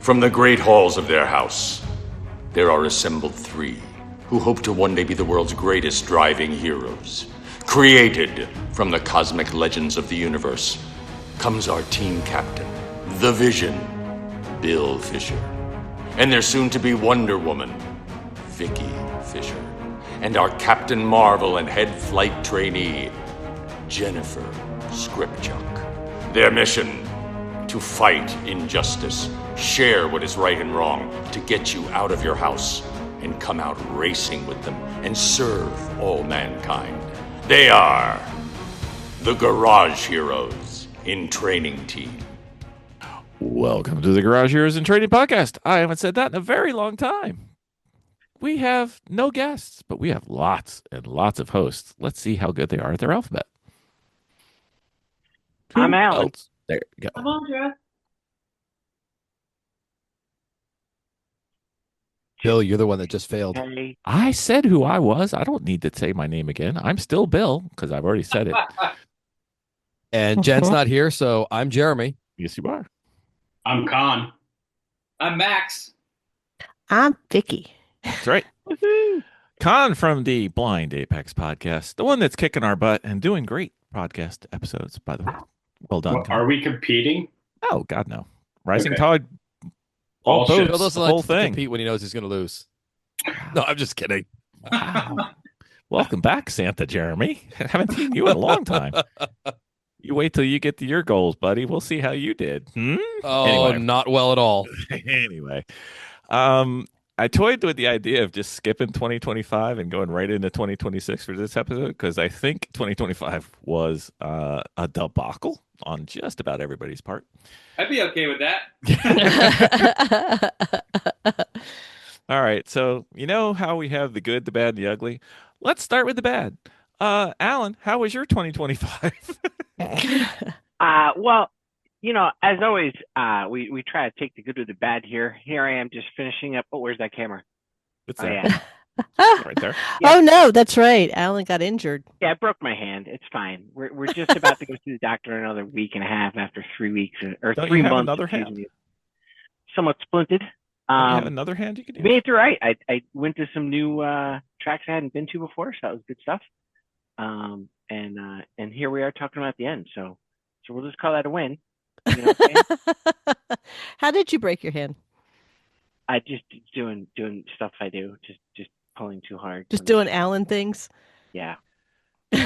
From the great halls of their house, there are assembled three who hope to one day be the world's greatest driving heroes. Created from the cosmic legends of the universe comes our team captain, the Vision, Bill Fisher, and their soon-to-be Wonder Woman, Vicki Fisher, and our Captain Marvel and head flight trainee, Jennifer Scripchuk. Their mission: to fight injustice, share what is right and wrong, to get you out of your house and come out racing with them and serve all mankind. They are the Garage Heroes in Training Team. Welcome to the Garage Heroes in Training podcast. I haven't said that in a very long time. We have no guests, but we have lots and lots of hosts. Let's see how good they are at their alphabet. I'm Alan. There you go. I'm Andrea. Bill, you're the one that just failed. Hey. I said who I was. I don't need to say my name again. I'm still Bill because I've already said it. And Jen's not here, so I'm Jeremy. Yes, you are. I'm Con. I'm Max. I'm Vicki. That's right. Con from the Blind Apex podcast, the one that's kicking our butt and doing great podcast episodes, by the way. Well done. Well, Con. are we competing? Oh, God, no. Rising Okay. Tide. All All shit. boats, Bill the doesn't whole like to thing. compete when he knows he's going to lose. No, I'm just kidding. Wow. Welcome back, Santa Jeremy. Haven't seen you in a long time. You wait till you get to your goals, buddy. We'll see how you did. Oh, Anyway. not well at all. Anyway, I toyed with the idea of just skipping 2025 and going right into 2026 for this episode because I think 2025 was a debacle on just about everybody's part. I'd be okay with that. All right, so you know how we have the good, the bad, and the ugly? Let's start with the bad. Alan, how was your 2025? Well, you know, as always, we try to take the good with the bad here. Here I am just finishing up. Oh, where's that camera? It's Oh, there. yeah. Right there. Yeah. Oh no, that's right. Alan got injured. Yeah, I broke my hand. It's fine. We're just about to go see the doctor in another week and a half after 3 weeks or Don't 3 you have months. another excuse hand? me. Somewhat splinted. You have another hand you can do? Made it through right. I went to some new tracks I hadn't been to before, so that was good stuff. And here we are talking about the end. So we'll just call that a win. You know what I'm saying? How did you break your hand? I just doing stuff I do, just pulling too hard. Just doing Alan things? Yeah, You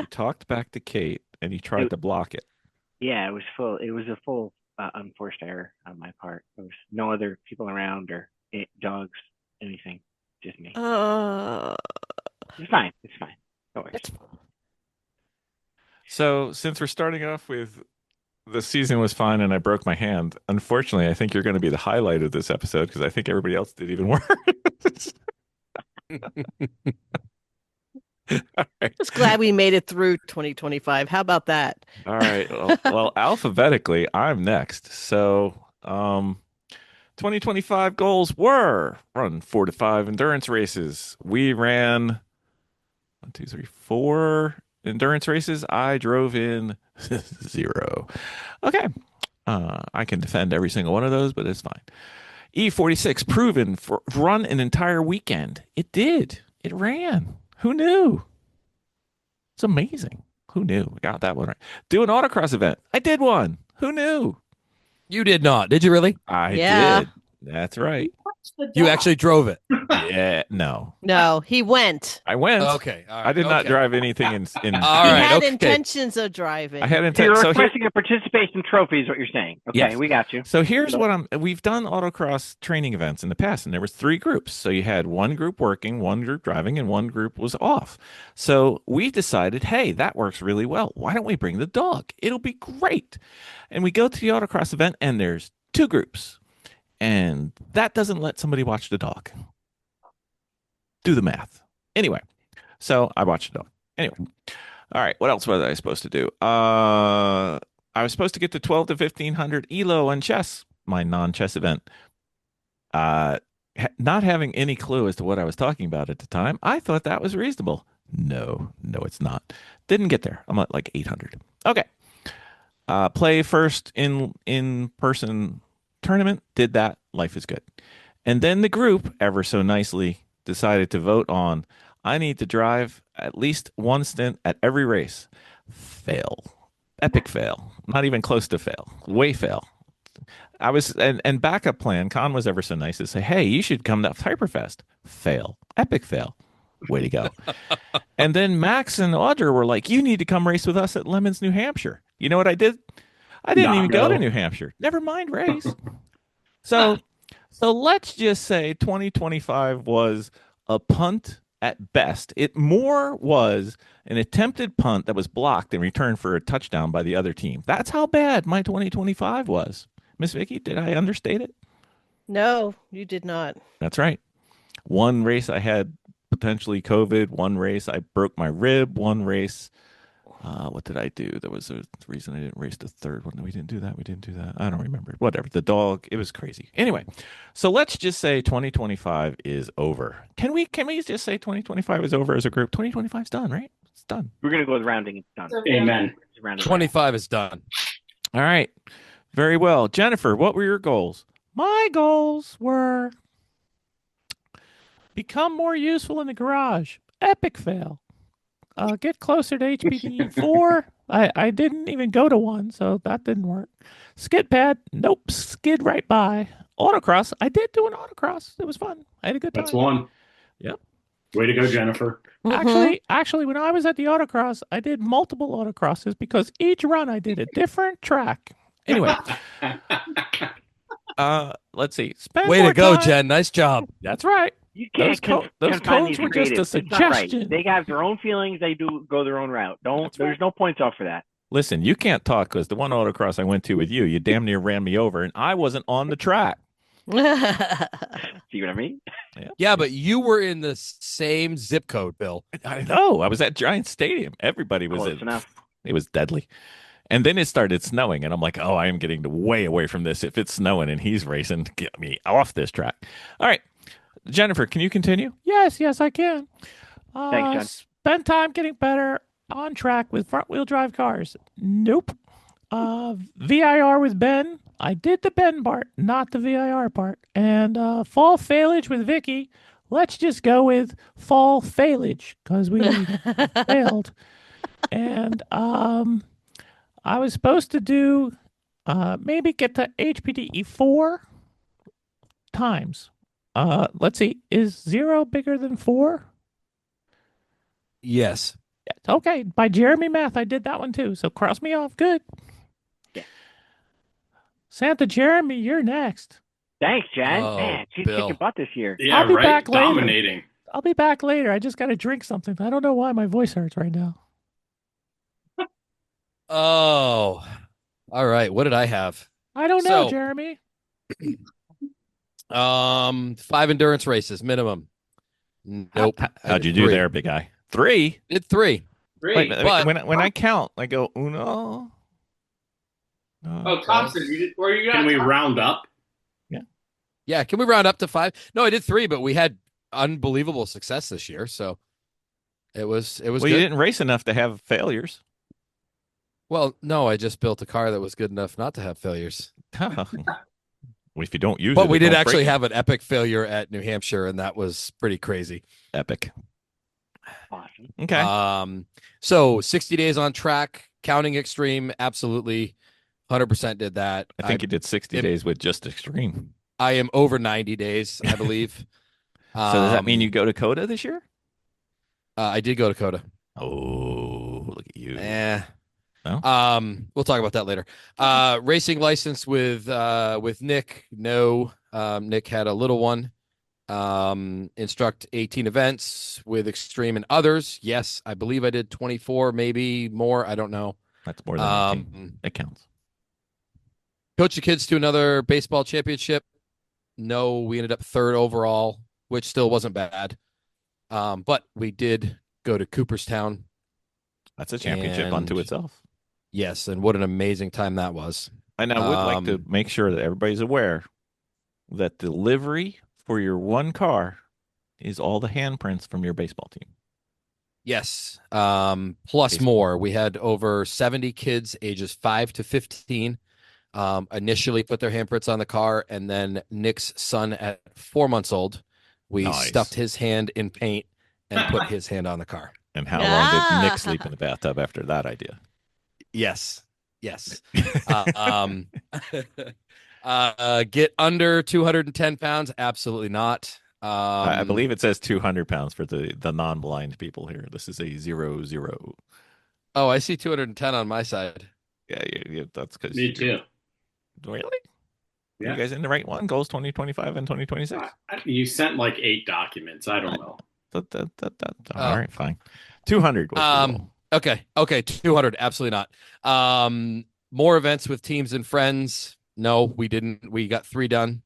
talked back to Kate and you tried to block it. yeah. It was full. It was a full unforced error on my part. There was no other people around or dogs, anything. Just me. It's fine. It's fine. No worries. So since we're starting off with the season was fine and I broke my hand, unfortunately, I think you're going to be the highlight of this episode because I think everybody else did even worse. All right. Just glad we made it through 2025. How about that? All right. Well, alphabetically, I'm next. So, 2025 goals were run 4 to 5 endurance races. We ran 1, 2, 3, 4 endurance races. I drove in 0. Okay. I can defend every single one of those, but it's fine. E46 proven for run an entire weekend. It did. It ran. Who knew? It's amazing. Who knew? I got that one right. Do an autocross event. I did one. Who knew? You did not. Did you really? I Yeah. did. That's right. You actually drove it. Yeah. No. No, he went. I went. Okay. All right. I did not okay. drive anything in All He right. had Okay. intentions of driving. I had So intent. you're So here, requesting a participation trophy, is what you're saying. Okay, Yes. we got you. so here's what we've done autocross training events in the past, and there was 3 groups. So you had one group working, one group driving, and one group was off. So we decided, hey, that works really well. Why don't we bring the dog? It'll be great. And we go to the autocross event, and there's 2 groups. And that doesn't let somebody watch the dog. Do the math. Anyway, so I watched the dog. Anyway, all right. What else was I supposed to do? I was supposed to get to 12 to 1500 ELO on chess, my non-chess event. Not having any clue as to what I was talking about at the time, I thought that was reasonable. No, it's not. Didn't get there. I'm at like 800. Okay. Play first in person tournament, did that. Life is good. And then the group, ever so nicely, decided to vote on, I need to drive at least one stint at every race. Fail. Epic fail. Not even close to fail. Way fail. I was and backup plan. Con was ever so nice to say, "Hey, you should come to Hyperfest." Fail, epic fail. Way to go! And then Max and Audra were like, "You need to come race with us at Lemons, New Hampshire." You know what I did? I didn't Not even go to go. New Hampshire. Never mind race. So, so let's just say 2025 was a punt at best. It more was an attempted punt that was blocked and returned for a touchdown by the other team. That's how bad my 2025 was. Miss Vicki, did I understate it? No, you did not. That's right. One race I had potentially COVID. One race I broke my rib. One race, what did I do? There was a reason I didn't race the third one. No, we didn't do that. We didn't do that. I don't remember. Whatever. The dog. It was crazy. Anyway, so let's just say 2025 is over. Can we just say 2025 is over as a group? 2025 is done, right? It's done. We're gonna go with rounding. It's done. Amen. It's rounded 25 is done. All right. Very well. Jennifer, what were your goals? My goals were become more useful in the garage. Epic fail. Get closer to HPD 4. I didn't even go to one, so that didn't work. Skid pad. Nope. Skid right by. Autocross. I did do an autocross. It was fun. I had a good time. That's one. Yep. Way to go, Jennifer. Actually, when I was at the autocross, I did multiple autocrosses because each run I did a different track. Anyway, let's see. Spend Way more to go, time. Jen. Nice job. That's right. You can't Those confine codes these were just a creatives. It's not right. suggestion. They have their own feelings. They do go their own route. That's There's right. no points off for that. Listen, you can't talk because the one autocross I went to with you, you damn near ran me over, and I wasn't on the track. See what I mean? Yeah, but you were in the same zip code, Bill. I know. I was at Giant Stadium. Everybody was Close enough. It was deadly. And then it started snowing, and I'm like, oh, I am getting way away from this. If it's snowing and he's racing, get me off this track. All right. Jennifer, can you continue? Yes, I can. Thanks, John. Spend time getting better on track with front-wheel drive cars. Nope. VIR with Ben. I did the Ben part, not the VIR part. And fall failage with Vicki. Let's just go with fall failage because we failed. And I was supposed to do maybe get to HPDE 4 times. Let's see. Is 0 bigger than 4? Yes. Okay. By Jeremy math, I did that one too. So cross me off. Good. Yeah. Santa Jeremy, you're next. Thanks, Jen. Oh, Man, she's Bill. kicking butt this year. Yeah, I'll be right. back later. Dominating. I'll be back later. I just got to drink something. I don't know why my voice hurts right now. Oh, all right. What did I have? I don't know, So- Jeremy. 5 endurance races minimum. Nope. How'd you do 3. there, big guy? 3? Did 3. Great. Wait, But- when I count, I go uno. Oh, Thompson, where you got? Can we round up? Yeah. Can we round up to 5? No, I did 3, but we had unbelievable success this year, so it was Well, good. you didn't race enough to have failures. Well, no, I just built a car that was good enough not to have failures. Well, if you don't use it, But we it did don't actually break. have an epic failure at New Hampshire, and that was pretty crazy. Epic. Awesome. Okay. So 60 days on track, counting extreme, absolutely 100% did that. I think you did 60 days with just extreme. I am over 90 days, I believe. So does that mean you go to Coda this year? I did go to Coda. Oh, look at you. No? We'll talk about that later. Racing license with Nick. No. Nick had a little one. Instruct 18 events with extreme and others. Yes, I believe I did 24, maybe more. I don't know. That's more than 18. It counts. Coach the kids to another baseball championship. No, we ended up 3rd overall, which still wasn't bad. But we did go to Cooperstown. That's a championship And- unto itself. Yes, and what an amazing time that was. And I would like to make sure that everybody's aware that the livery for your one car is all the handprints from your baseball team. Yes. Plus Baseball. more. We had over 70 kids ages 5 to 15. initially put their handprints on the car, and then Nick's son at 4 months old, we Nice. stuffed his hand in paint and put his hand on the car. And how long did Nick sleep in the bathtub after that idea? Yes. Get under 210 pounds? Absolutely not. I believe it says 200 pounds for the non-blind people here. This is a 0-0. Oh, I see 210 on my side. Yeah, that's because Me too. Really? Yeah. You guys in the right one? Goals 2025 and 2026? You sent like 8 documents. I don't know. All right, fine. 200 was the goal. Okay, 200. Absolutely not. More events with teams and friends. No, we didn't. We got 3 done.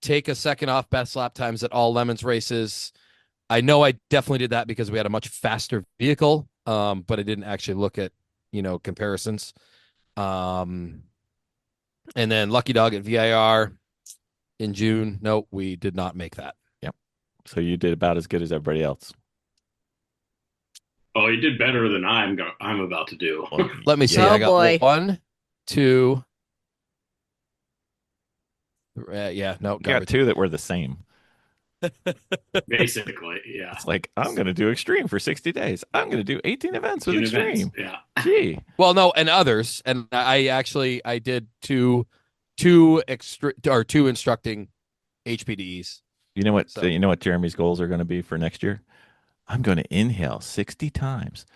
Take a second off best lap times at all Lemons races. I know I definitely did that because we had a much faster vehicle, but I didn't actually look at, comparisons. And then Lucky Dog at VIR in June. No, we did not make that. Yep. So you did about as good as everybody else. Oh, you did better than I'm about to do. Well, Let me see. Oh, I got boy. 1, 2. No, You got garbage. 2 that were the same. Basically, yeah. It's like, I'm going to do extreme for 60 days. I'm going to do 18 events with 18 extreme. events, yeah. Gee. Well, no, and others, and I did two instructing HPDEs. You know what? So- You know what Jeremy's goals are going to be for next year? I'm going to inhale 60 times.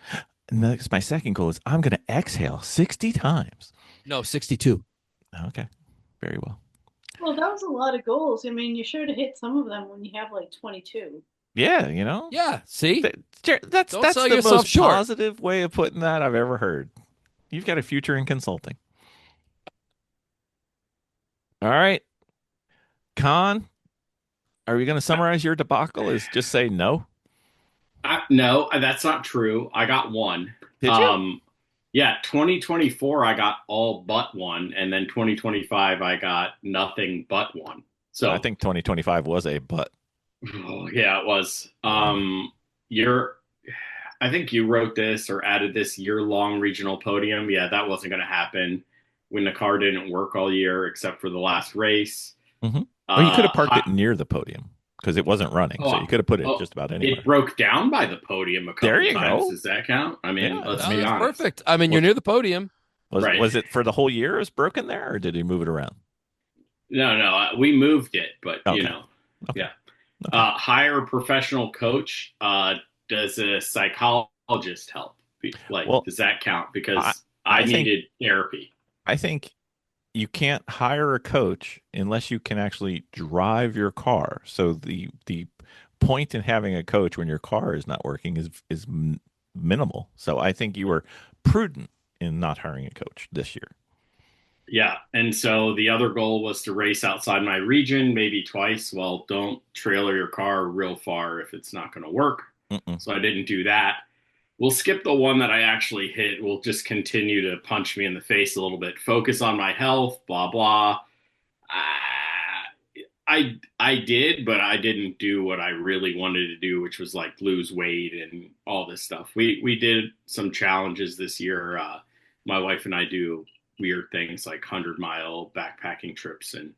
Next, my second goal is I'm going to exhale 60 times. No, 62. Okay, very well. Well, that was a lot of goals. I mean, you should have hit some of them when you have like 22. Yeah, you know. Yeah, see, That's Don't that's sell the yourself most short. positive way of putting that I've ever heard. You've got a future in consulting. All right, Con, are we going to summarize your debacle? Is just say no? No, that's not true. I got 1. Did you? Yeah, 2024 I got all but 1, and then 2025 I got nothing but 1. So I think 2025 was a but. Oh, yeah, it was. I think you wrote this or added this year-long regional podium. Yeah, that wasn't going to happen when the car didn't work all year except for the last race. Mm-hmm. You could have parked it near the podium because it wasn't running, so you could have put it just about anywhere. It broke down by the podium a couple There you times. go. Does that count? I mean, Yeah, let's No, be that's honest. perfect. I mean, you're near the podium. Right. Was it for the whole year it was broken there, or did he move it around? No, we moved it, but Okay. yeah. Okay. Hire a professional coach. Does a psychologist help? Does that count? Because I needed therapy. I think you can't hire a coach unless you can actually drive your car. So the point in having a coach when your car is not working is minimal. So I think you were prudent in not hiring a coach this year. Yeah, and so the other goal was to race outside my region, maybe twice. Well, don't trailer your car real far if it's not going to work. So I didn't do that. We'll skip the one that I actually hit. We'll just continue to punch me in the face a little bit. Focus on my health, blah, blah. I did, but I didn't do what I really wanted to do, which was like lose weight and all this stuff. We did some challenges this year. My wife and I do weird things like 100-mile backpacking trips and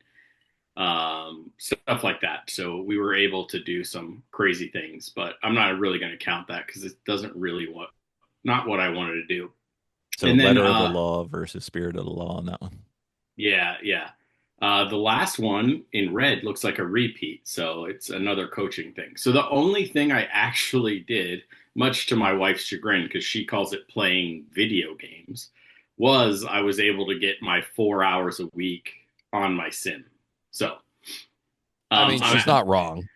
stuff like that. So we were able to do some crazy things, but I'm not really going to count that because it doesn't really not what I wanted to do. So and letter then, of the law versus spirit of the law on that one. Yeah. The last one in red looks like a repeat, so it's another coaching thing. So the only thing I actually did, much to my wife's chagrin, because she calls it playing video games, was I was able to get my 4 hours a week on my sim. So, I mean, she's not wrong.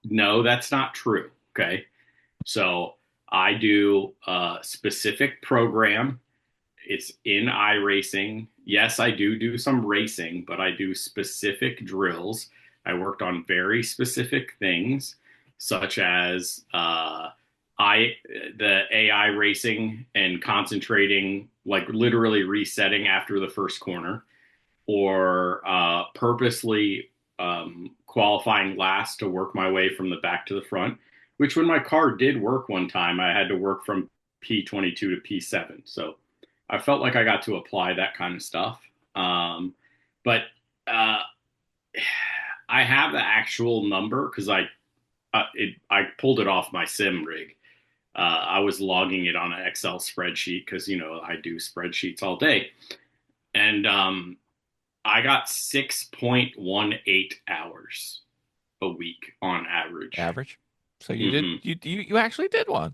No, that's not true. Okay. So I do a specific program. It's in iRacing. Yes, I do some racing, but I do specific drills. I worked on very specific things, such as the AI racing and concentrating, like literally resetting after the first corner, or purposely qualifying last to work my way from the back to the front, which when my car did work one time, I had to work from P22 to P7. So I felt like I got to apply that kind of stuff. But I have the actual number because I pulled it off my sim rig. I was logging it on an Excel spreadsheet because, I do spreadsheets all day. And I got 6.18 hours a week on average. Average. So you actually did one.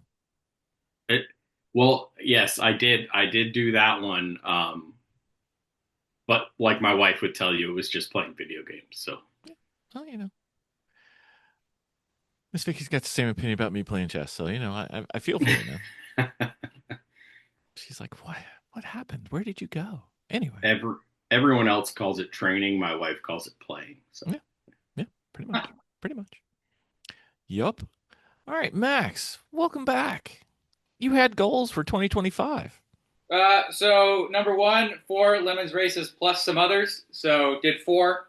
Well, yes, I did. I did do that one. But like my wife would tell you, it was just playing video games. So, well, Miss Vicky's got the same opinion about me playing chess. So, I feel for you now. She's like, what happened? Where did you go? Anyway. Everyone else calls it training. My wife calls it playing. So. Yeah, pretty much. Pretty much. Yup. All right, Max, welcome back. You had goals for 2025. So number 1, 4 Lemons races plus some others. So did 4.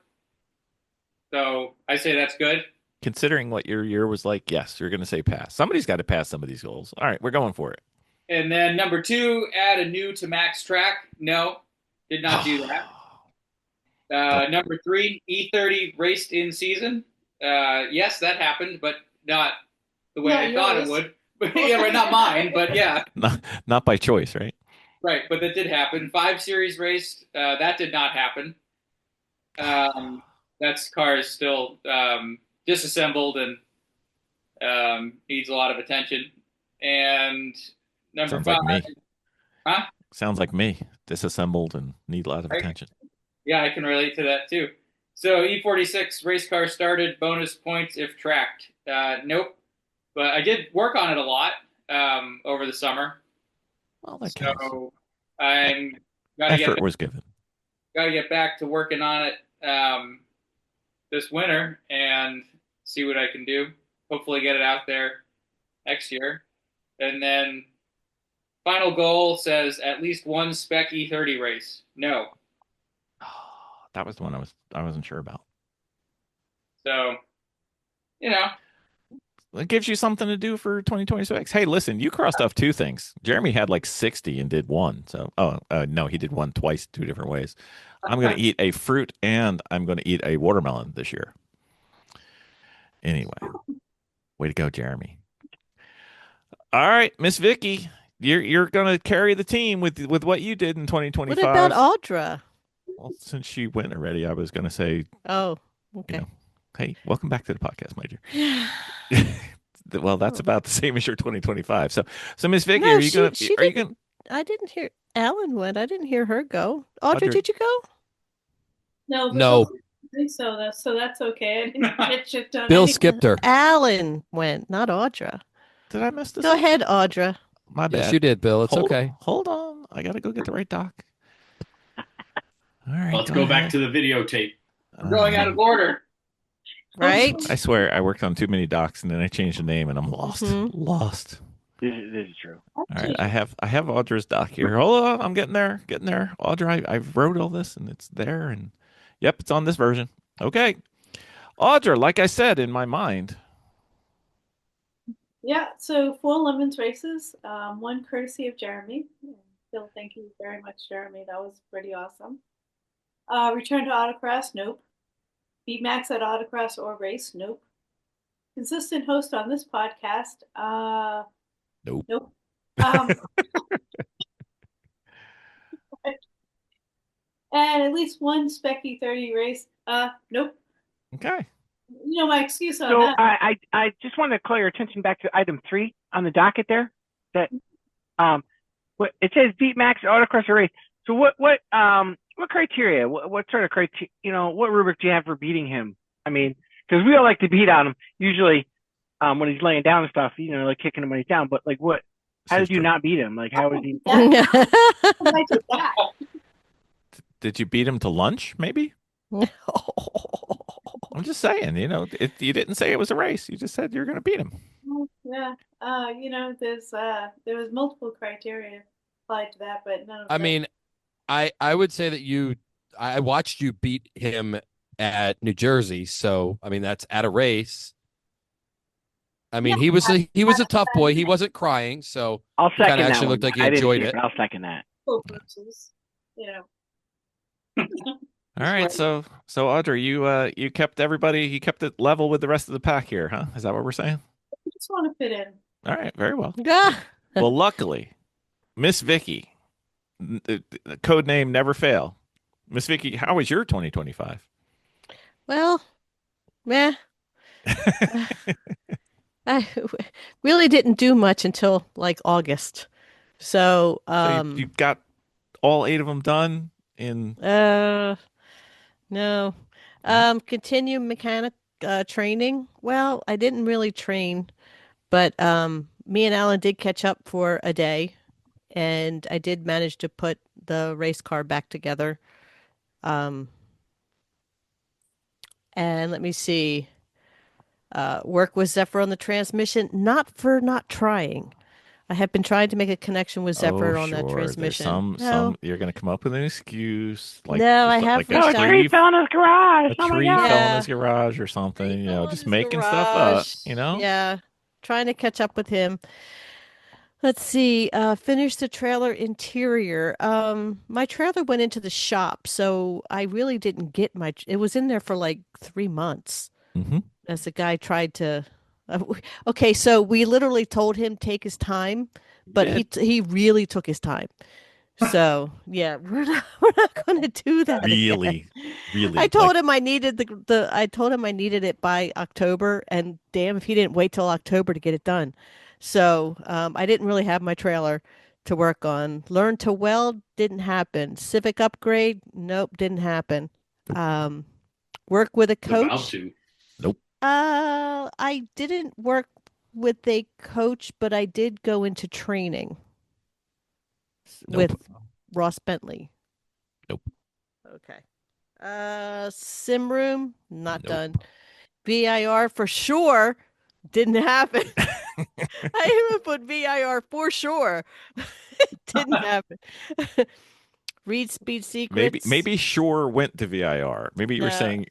So I say that's good. Considering what your year was like, yes, you're going to say pass. Somebody's got to pass some of these goals. All right, we're going for it. And then number 2, add a new to max track. No, did not do that. Number 3, E30 raced in season. Yes, that happened, but not the way I thought it would. Yeah, right, not mine, but yeah. Not by choice, right? Right, but that did happen. 5 series raced. That did not happen. That car is still disassembled and needs a lot of attention. And number Sounds 5. like me. Huh? Sounds like me. Disassembled and need a lot of attention. Yeah, I can relate to that too. So E46 race car started, bonus points if tracked. Nope. But I did work on it a lot over the summer. Well, that counts. So I'm effort was given. Got to get back to working on it this winter and see what I can do. Hopefully get it out there next year. And then final goal says at least 1 spec E30 race. No. That was the one I wasn't sure about. So, it gives you something to do for 2026. Hey, listen, you crossed off 2 things. Jeremy had like 60 and did 1. So, no, he did 1 twice, 2 different ways. I'm going to eat a fruit and I'm going to eat a watermelon this year. Anyway, way to go, Jeremy. All right, Miss Vicki, you're going to carry the team with what you did in 2025. What about Audra? Well, since she went already, I was going to say, oh, okay. Hey, welcome back to the podcast, my dear. Well, that's about the same as your 2025. So Miss Vicki, No, are you going to? I didn't hear Alan went. I didn't hear her go. Audra, did you go? No. I think so. That's okay. I didn't get shit done. Bill skipped her. Alan went, not Audra. Did I mess this Go up? ahead, Audra. My bad. Yes, you did, Bill. It's okay. Hold on. I got to go get the right doc. All right. Let's go back to the videotape. I'm going out of order. Right? I swear I worked on too many docs and then I changed the name and I'm lost. Mm-hmm. Lost. This is true. All right. I have Audra's doc here. Hold on. I'm getting there. Audra, I wrote all this and it's there. And yep, it's on this version. Okay. Audra, like I said in my mind. Yeah, so 4 Lemons races, 1 courtesy of Jeremy. Bill, thank you very much, Jeremy. That was pretty awesome. Return to autocross, nope. Beat Max at autocross or race, nope. Consistent host on this podcast, Nope. And at least 1 spec E30 race, nope. Okay. My excuse on So that. I just want to call your attention back to item 3 on the docket there. That it says beat Max autocross or race. So what criteria? What sort of criteria? What rubric do you have for beating him? I mean, because we all like to beat on him usually when he's laying down and stuff. Like kicking him when he's down. But like, what? How did you not beat him? Like, how was he? I did that. Did you beat him to lunch? Maybe. I'm just saying. You didn't say it was a race. You just said you're going to beat him. Yeah. There was multiple criteria applied to that, but none of I mean, I would say that I watched you beat him at New Jersey. So, I mean, that's at a race. I mean, he was a tough boy. He wasn't crying, so I'll he kind second of that actually one. looked like he I didn't enjoyed see it. but I'll second that. Full bruises. You know. All right, so Audrey, you kept everybody, you kept it level with the rest of the pack here, huh? Is that what we're saying? I just want to fit in. All right, very well. Ah, Well, luckily, Miss Vicki, the code name Never Fail. Miss Vicki, how was your 2025? well, meh. I really didn't do much until like August. So, So you got all 8 of them done in. no. Continue mechanic training. Well, I didn't really train, but me and Alan did catch up for a day, and I did manage to put the race car back together. Um, and let me see. Work with Zephyr on the transmission, not trying. I have been trying to make a connection with Zephyr on that Sure. There's transmission. some you're gonna come up with an excuse, like No, just I have like a reached out. tree, fell in his garage. a Oh my tree god. fell in Yeah. his garage or something. He You fell know, in just his making stuff up. garage. You know. Yeah, trying to catch up with him. Let's see. Finish the trailer interior. My trailer went into the shop, so I really didn't get my. It was in there for like 3 months Mm-hmm. as the guy tried to. Okay, so we literally told him take his time, but he really took his time. So yeah, we're not going to do that again. Really, really. I told like, him I needed the I told him I needed it by October, and damn if he didn't wait till October to get it done. So I didn't really have my trailer to work on. Learn to weld didn't happen. Civic upgrade, nope, didn't happen. Um, work with a About coach. to. Nope. I didn't work with a coach, but I did go into training Nope. with Ross Bentley. Nope. Okay. Sim room, not Nope. done. VIR for sure didn't happen. I even put VIR for sure. It didn't happen. Read speed secrets. Maybe Shore went to VIR. Maybe you were No. saying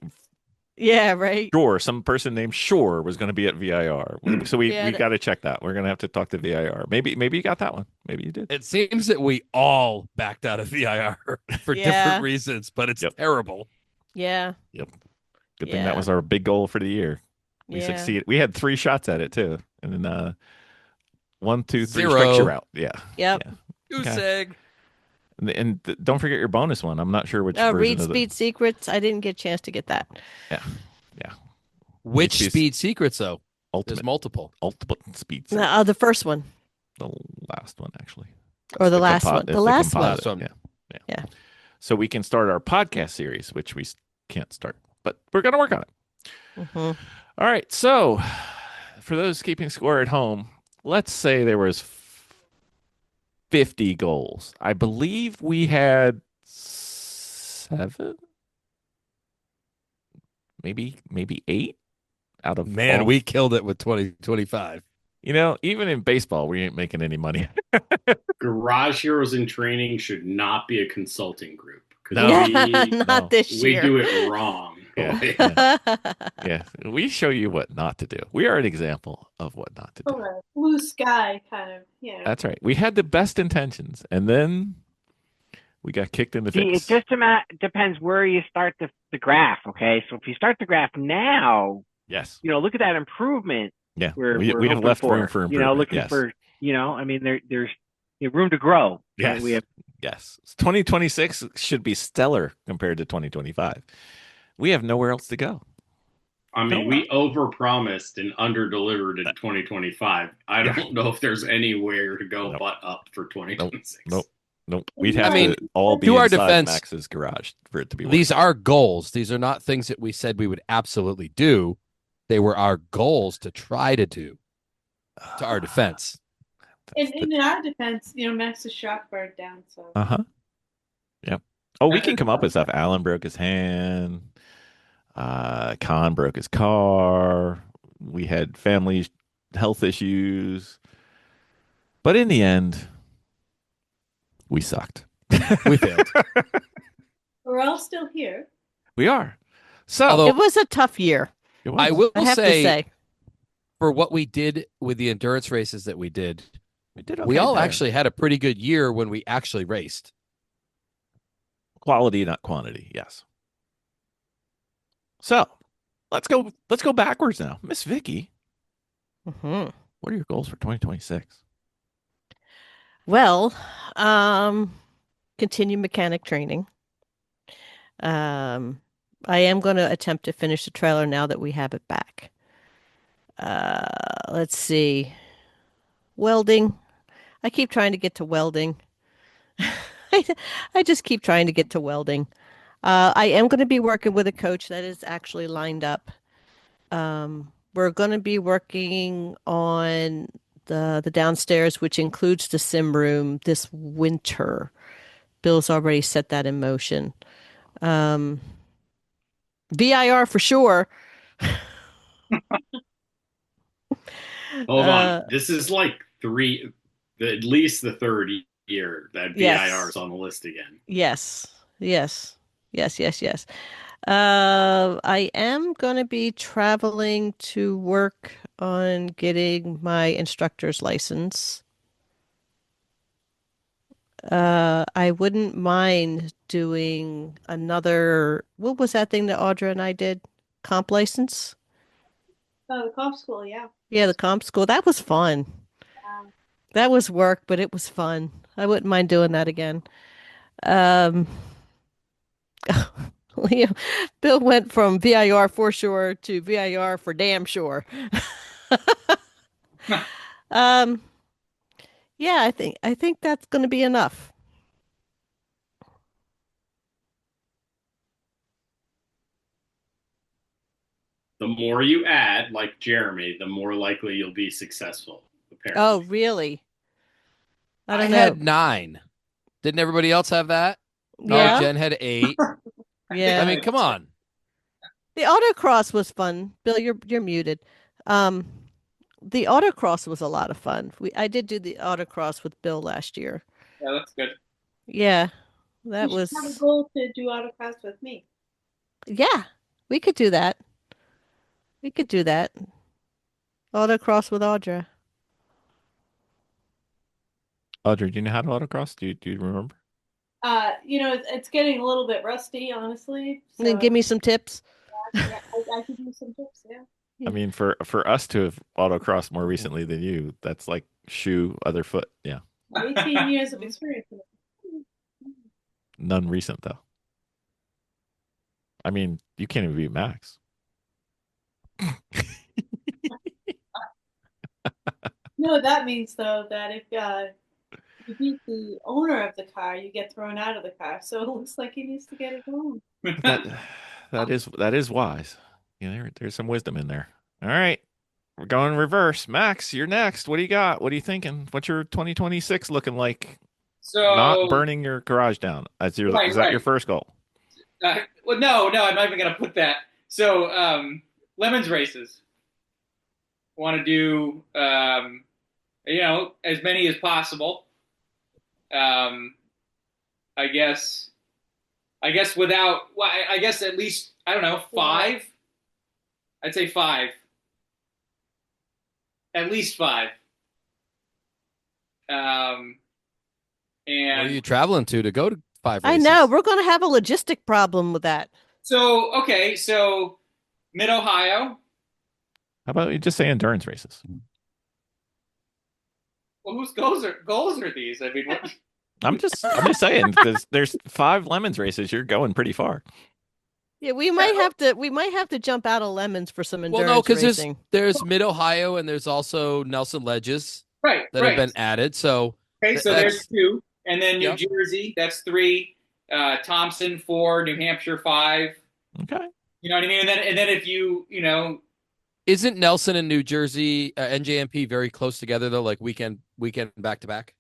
Yeah, right. Shore, some person named Shore was going to be at VIR. So we Yeah, got to check that. We're going to have to talk to VIR. Maybe you got that one. Maybe you did. It seems that we all backed out of VIR for Yeah. different reasons, but it's terrible. Yeah. Good thing that was our big goal for the year. We Yeah. succeeded. We had 3 shots at it too, and then 1, 2, 3 0. strikes you're out. Yeah. Yep. Yeah. Goose Okay. egg. And don't forget your bonus one. I'm not sure which version Read of the. speed secrets. I didn't get a chance to get that. Yeah. Which Speed- speed secrets though? There's Ultimate multiple. speed. No, the first one The last one actually. or the It's last one. it's The last one. composite. one. Yeah. So we can start our podcast series, which we can't start, but we're going to work on it. Mhm. All right. So for those keeping score at home, let's say there was 50 goals. I believe we had 7, maybe 8 out of Man, all. we killed it with 2025. You know, even in baseball, we ain't making any money. Garage Heroes in Training should not be a consulting group No. because Not this we year. do it wrong. Yeah. Yeah, we show you what not to do. We are an example of what not to do. Oh, a blue sky kind of, you know. That's right. We had the best intentions, and then we got kicked in the See, face. it just depends where you start the graph. Okay, so if you start the graph now, Yes. look at that improvement. Yeah. We're we have hoping left for. room for improvement. Looking Yes. for. I mean, there's room to grow. Right? Yes. We have. Yes. 2026 should be stellar compared to 2025. We have nowhere else to go. I mean, we overpromised and underdelivered in 2025. I don't know if there's anywhere to go but up for 2026. Nope. We'd have mean, to all be to our inside defense, Max's garage for it to be. These working. are goals. These are not things that we said we would absolutely do. They were our goals to try to do to our defense. In our defense, Max's shop burned down, so. Yep. Oh, we can come up with stuff. Alan broke his hand. Khan broke his car. We had family health issues. But in the end, we sucked. We failed. We're all still here. We are. So Although- It was a tough year. it was. I will I have say, to say. for what we did with the endurance races that we did, okay we all there. actually had a pretty good year when we actually raced. Quality, not quantity. Yes. So let's go backwards now. Miss Vicki, Mm-hmm. what are your goals for 2026? Well, continue mechanic training. I am going to attempt to finish the trailer now that we have it back. Let's see. Welding. I keep trying to get to welding. I, I just keep trying to get to welding. I am going to be working with a coach that is actually lined up. We're going to be working on the downstairs, which includes the sim room this winter. Bill's already set that in motion. VIR for sure. Hold on. This is like at least the third year that Yes. VIR is on the list again. Yes. Yes. Yes. Yes. Yes. I am going to be traveling to work on getting my instructor's license. I wouldn't mind doing another, what was that thing that Audra and I did? Comp license? Oh, the comp school, yeah. Yeah, the comp school. That was fun. That was work, but it was fun. I wouldn't mind doing that again. Um, Bill went from VIR for sure to VIR for damn sure. Um, yeah, I think that's going to be enough. The more you add, like Jeremy, the more likely you'll be successful, apparently. Oh, really? I I don't know. had 9. Didn't everybody else have that? Yeah. Oh, Jen had 8. Yeah. I mean, come on. The autocross was fun. Bill, you're muted. The autocross was a lot of fun. I did do the autocross with Bill last year. Yeah, that's good. Yeah, that You should have a was. goal to do autocross with me. Yeah, we could do that. We could do that. Autocross with Audra. Audrey, do you know how to autocross? Do you remember? It's getting a little bit rusty, honestly. And then So give me some tips. yeah, I could use some tips. Yeah. I mean, for us to have autocrossed more recently than you, that's like shoe, other foot. Yeah. 18 years of experience. None recent though. I mean, you can't even beat Max. No, that means though that if you beat the owner of the car, you get thrown out of the car. So it looks like he needs to get it home. That is wise. Yeah, there's some wisdom in there. All right. We're going reverse. Max, you're next. What do you got? What are you thinking? What's your 2026 looking like? So Not burning your garage down. Is that your first goal? well, no, I'm not even gonna put that. So lemons races. Want to do as many as possible. I guess without. Well, I guess at least I don't know 5. I'd say 5. At least 5. And Where are you traveling to go to 5 I races? know we're going to have a logistic problem with that. so Mid Ohio. How about you just say endurance races? Well, whose goals are these? I mean, what? I'm just saying because there's 5 lemons races. You're going pretty far. Yeah, we might have to jump out of lemons for some endurance Well, no, because racing. there's Mid Ohio and there's also Nelson Ledges Right. that have been added. So Okay, so there's 2, and then New Yep. Jersey, that's 3. Thompson 4, New Hampshire 5. Okay. You know what I mean? And then if you isn't Nelson and New Jersey NJMP very close together though, like weekend back to back?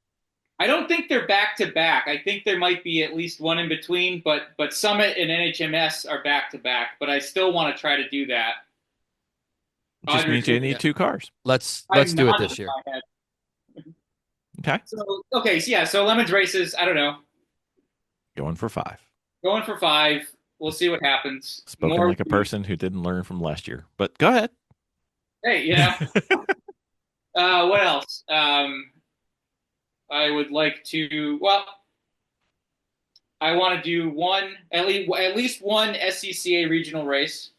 I don't think they're back to back. I think there might be at least one in between, but Summit and NHMS are back to back. But I still want to try to do that. Just means you need 2 cars. Let's I'm do it not this in year. my head. Okay. So lemons races. I don't know. Going for 5. Going for 5. We'll see what happens. Spoken like a person who didn't learn from last year. But go ahead. Hey, what else? I would like to. Well, I want to do at least one SCCA regional race.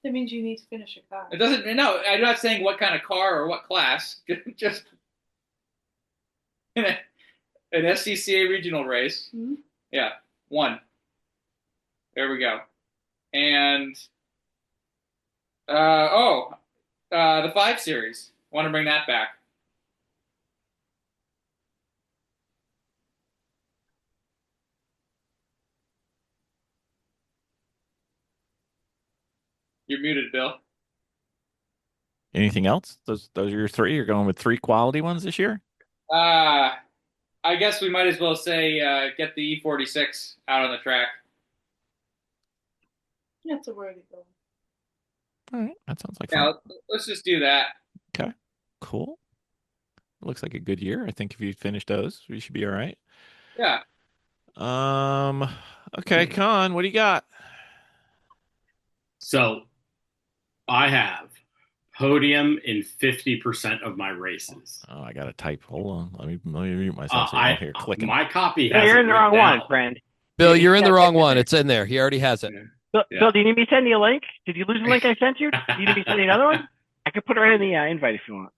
That means you need to finish your car. It doesn't. No, I'm not saying what kind of car or what class. Just an SCCA regional race. Mm-hmm. Yeah, one. There we go. And the 5 Series. Want to bring that back. You're muted, Bill. Anything else? Those are your 3. You're going with 3 quality ones this year? I guess we might as well say get the E46 out on the track. That's a word to go. All right, that sounds like Yeah, fun. let's just do that. Okay, cool. Looks like a good year. I think if you finish those, we should be all right. Yeah. Okay, Con, what do you got? So I have podium in 50% of my races. Oh, I gotta type. Hold on. Let me mute myself so you don't hear clicking. My copy Yeah, has you're it in the written wrong one, down. friend. Bill, you're in the wrong one. It's in there. He already has it. Bill, Yeah. Bill, do you need me to send you a link? Did you lose the link I sent you? Do you need me to send you another one? I could put it right in the invite if you want.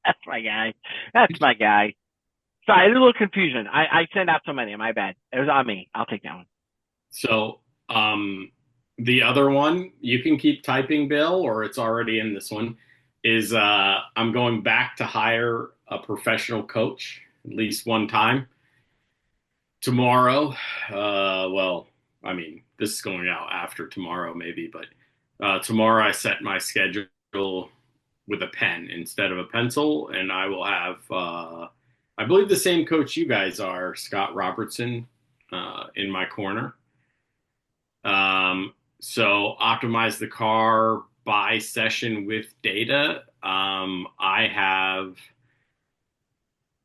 That's my guy. That's my guy. Sorry, there's a little confusion. I sent out so many. My bad. It was on me. I'll take that one. So the other one, you can keep typing, Bill, or it's already in this one, is I'm going back to hire a professional coach at least one time tomorrow. Well, I mean, this is going out after tomorrow maybe, but tomorrow I set my schedule with a pen instead of a pencil, and I will have, I believe, the same coach you guys are, Scott Robertson, in my corner. So optimize the car by session with data. I have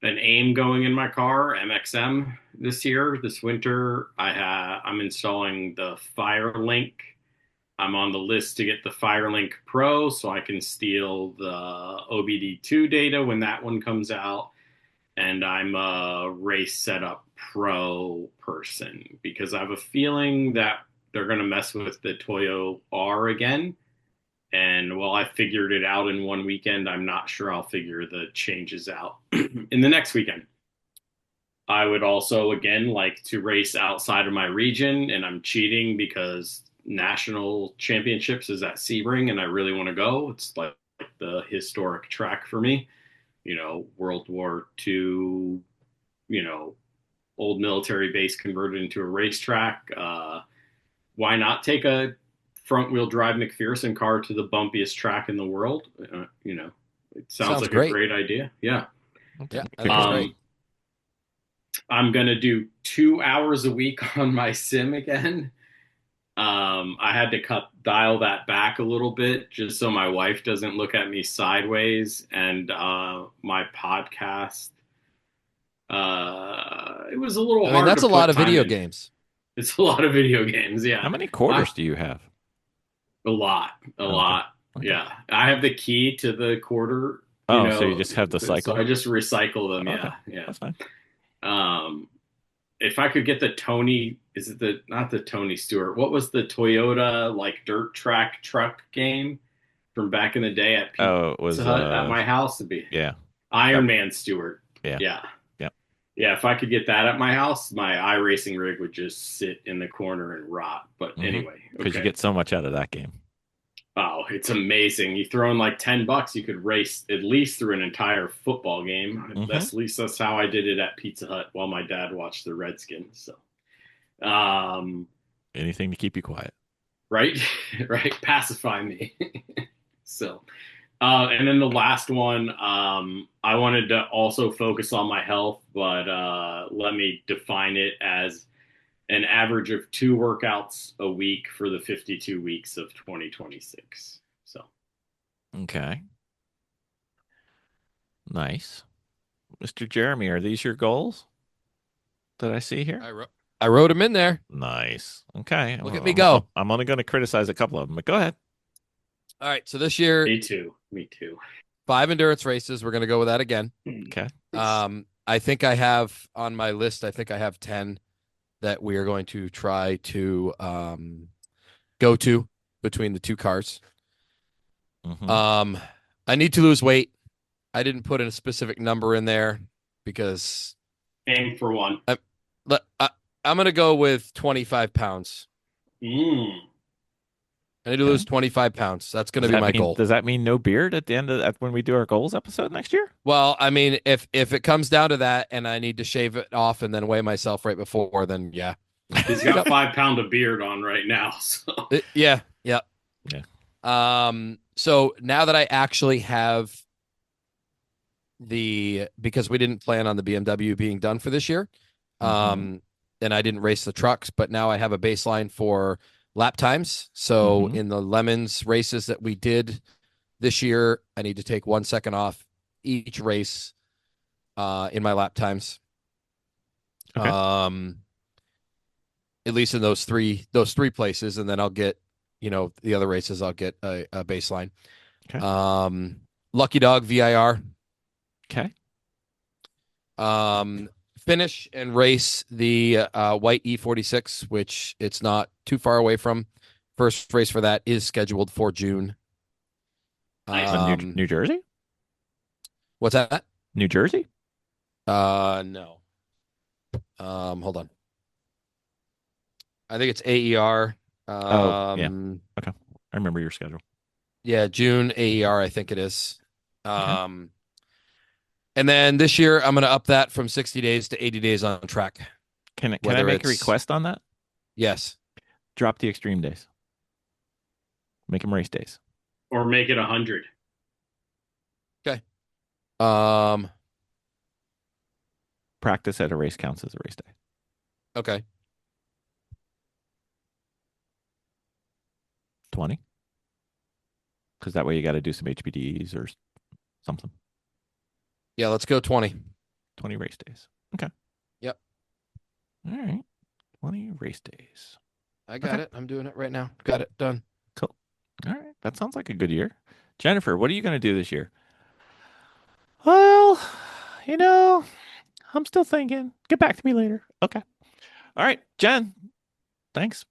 an AIM going in my car, MXM, this winter. I'm installing the FireLink. I'm on the list to get the FireLink Pro so I can steal the OBD2 data when that one comes out. And I'm a race setup pro person because I have a feeling that they're going to mess with the Toyo R again. And while I figured it out in one weekend, I'm not sure I'll figure the changes out in the next weekend. I would also, again, like to race outside of my region, and I'm cheating because national championships is at Sebring, and I really want to go. It's like the historic track for me. World War II, old military base converted into a racetrack. Why not take a front wheel drive McPherson car to the bumpiest track in the world? It sounds like great. a great idea. Yeah. Yeah, that's great. I'm going to do 2 hours a week on my sim again. I had to dial that back a little bit just so my wife doesn't look at me sideways. And my podcast, it was a little hard. That's to a lot put of video time in. games. It's a lot of video games. Yeah. How many quarters do you have? A lot. Okay. Yeah. I have the key to the quarter. So you just have the cycle? So I just recycle them. Okay. Yeah. That's fine. If I could get the Tony, not the Tony Stewart? What was the Toyota dirt track truck game from back in the day at Pizza it was Hut at my house? It'd be Iron Man Stewart. Yeah. Yeah. If I could get that at my house, my iRacing rig would just sit in the corner and rot. But anyway, because you get so much out of that game. Oh, it's amazing. You throw in $10, you could race at least through an entire football game. At least that's how I did it at Pizza Hut while my dad watched the Redskins. So, anything to keep you quiet. Right? Right. Pacify me. So, and then the last one, I wanted to also focus on my health, but let me define it as an average of 2 workouts a week for the 52 weeks of 2026. So, okay, nice, Mr. Jeremy. Are these your goals that I see here? I wrote them in there. Nice. Okay. Look at me go. I'm only going to criticize a couple of them, but go ahead. All right. So this year, Me too. 5 endurance races. We're going to go with that again. Okay. I think I have on my list, I think I have 10 that we are going to try to go to between the two cars. Mhm. I need to lose weight. I didn't put a specific number in there because Aim for one. I'm going to go with 25 pounds. I need to lose 25 pounds. That's going to be my goal. Does that mean no beard at the end of when we do our goals episode next year? Well, I mean, if it comes down to that and I need to shave it off and then weigh myself right before, then yeah. He's got 5 pounds of beard on right now. So. Yeah. Yeah. So now that I actually have because we didn't plan on the BMW being done for this year, and I didn't race the trucks, but now I have a baseline for lap times. So in the Lemons races that we did this year, I need to take 1 second off each race in my lap times. Okay. At least in those three places, and then I'll get, the other races I'll get a baseline. Okay. Lucky Dog VIR. Okay. Finish and race the white E46, which it's not too far away from. First race for that is scheduled for June. New Jersey? What's that? New Jersey? No. Hold on. I think it's AER. Yeah. Okay. I remember your schedule. Yeah, June AER, I think it is. Okay. And then this year, I'm going to up that from 60 days to 80 days on track. Can I make a request on that? Yes. Drop the extreme days. Make them race days. Or make it 100. Okay. Practice at a race counts as a race day. Okay. 20. Because that way you got to do some HPDs or something. Yeah, let's go 20. 20 race days. Okay. Yep. All right. 20 race days. I got it. I'm doing it right now. Got it done. Cool. All right. That sounds like a good year. Jennifer, what are you going to do this year? Well, I'm still thinking. Get back to me later. Okay. All right. Jen, thanks.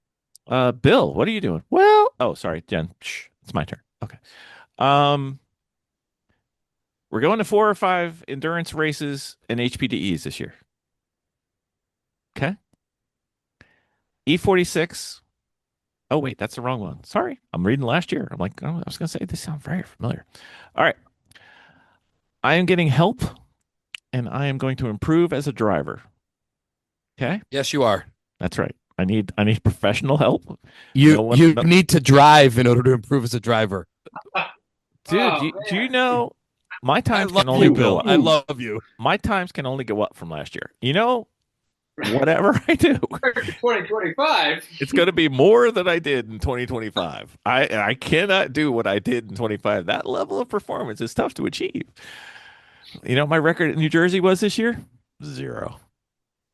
Bill, what are you doing? Well, sorry, Jen. Shh, it's my turn. Okay. We're going to 4 or 5 endurance races and HPDEs this year. Okay. E46. Oh, wait, that's the wrong one. Sorry. I'm reading last year. I'm like, I was going to say, this sounds very familiar. All right. I am getting help, and I am going to improve as a driver. Okay. Yes, you are. That's right. I need professional help. You need to drive in order to improve as a driver. Dude, do you know my times can only go up? I love you. My times can only go up from last year. Whatever I do, 2025. it's going to be more than I did in 2025. I cannot do what I did in 25. That level of performance is tough to achieve. My record in New Jersey was this year? 0.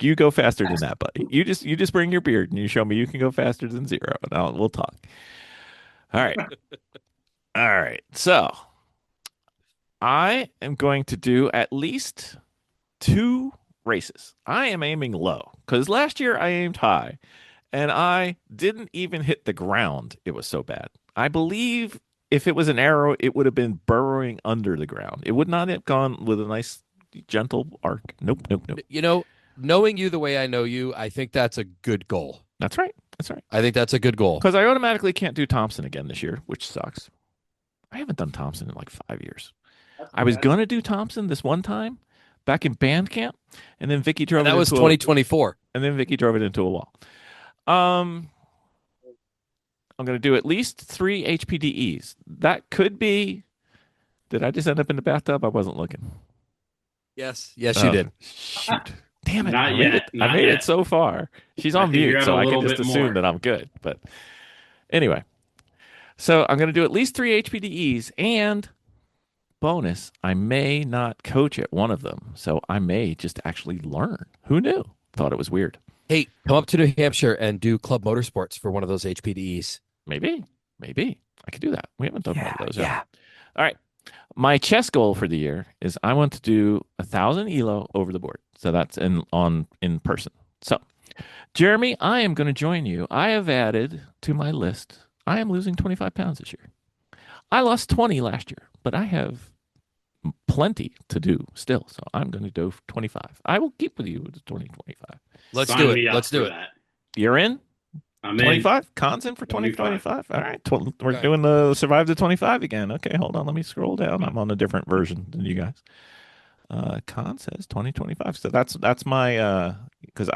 You go faster than that, buddy. You just bring your beard and you show me you can go faster than 0, and we'll talk. All right. All right. So I am going to do at least 2 races. I am aiming low because last year I aimed high and I didn't even hit the ground. It was so bad. I believe if it was an arrow, it would have been burrowing under the ground. It would not have gone with a nice, gentle arc. Nope. Knowing you the way I know you, I think that's a good goal. That's right. I think that's a good goal. Because I automatically can't do Thompson again this year, which sucks. I haven't done Thompson in like 5 years. I was going to do Thompson this one time back in band camp, and then Vicki drove it into 2024. And then Vicki drove it into a wall. I'm going to do at least 3 HPDEs. That could be. Did I just end up in the bathtub? I wasn't looking. Yes, you did. Shoot. Damn it. Not I yet. made it so far. She's on mute, so I can just assume that I'm good. But anyway. So I'm going to do at least 3 HPDEs, and bonus, I may not coach at one of them. So I may just actually learn. Who knew? Thought it was weird. Hey, come up to New Hampshire and do Club Motorsports for one of those HPDEs. Maybe I could do that. We haven't done one of those yet. All right. My chess goal for the year is I want to do 1,000 elo over the board. So that's in person. So, Jeremy, I am going to join you. I have added to my list. I am losing 25 pounds this year. I lost 20 last year, but I have plenty to do still. So I'm going to do 25. I will keep with you with the 2025. Let's Sign do me it. up Let's do for it. that. You're in? I'm 25? Cons in for 25. 2025? All right. We're Okay. doing the Survive the 25 again. Okay, hold on. Let me scroll down. I'm on a different version than you guys. Con says 2025. So that's my because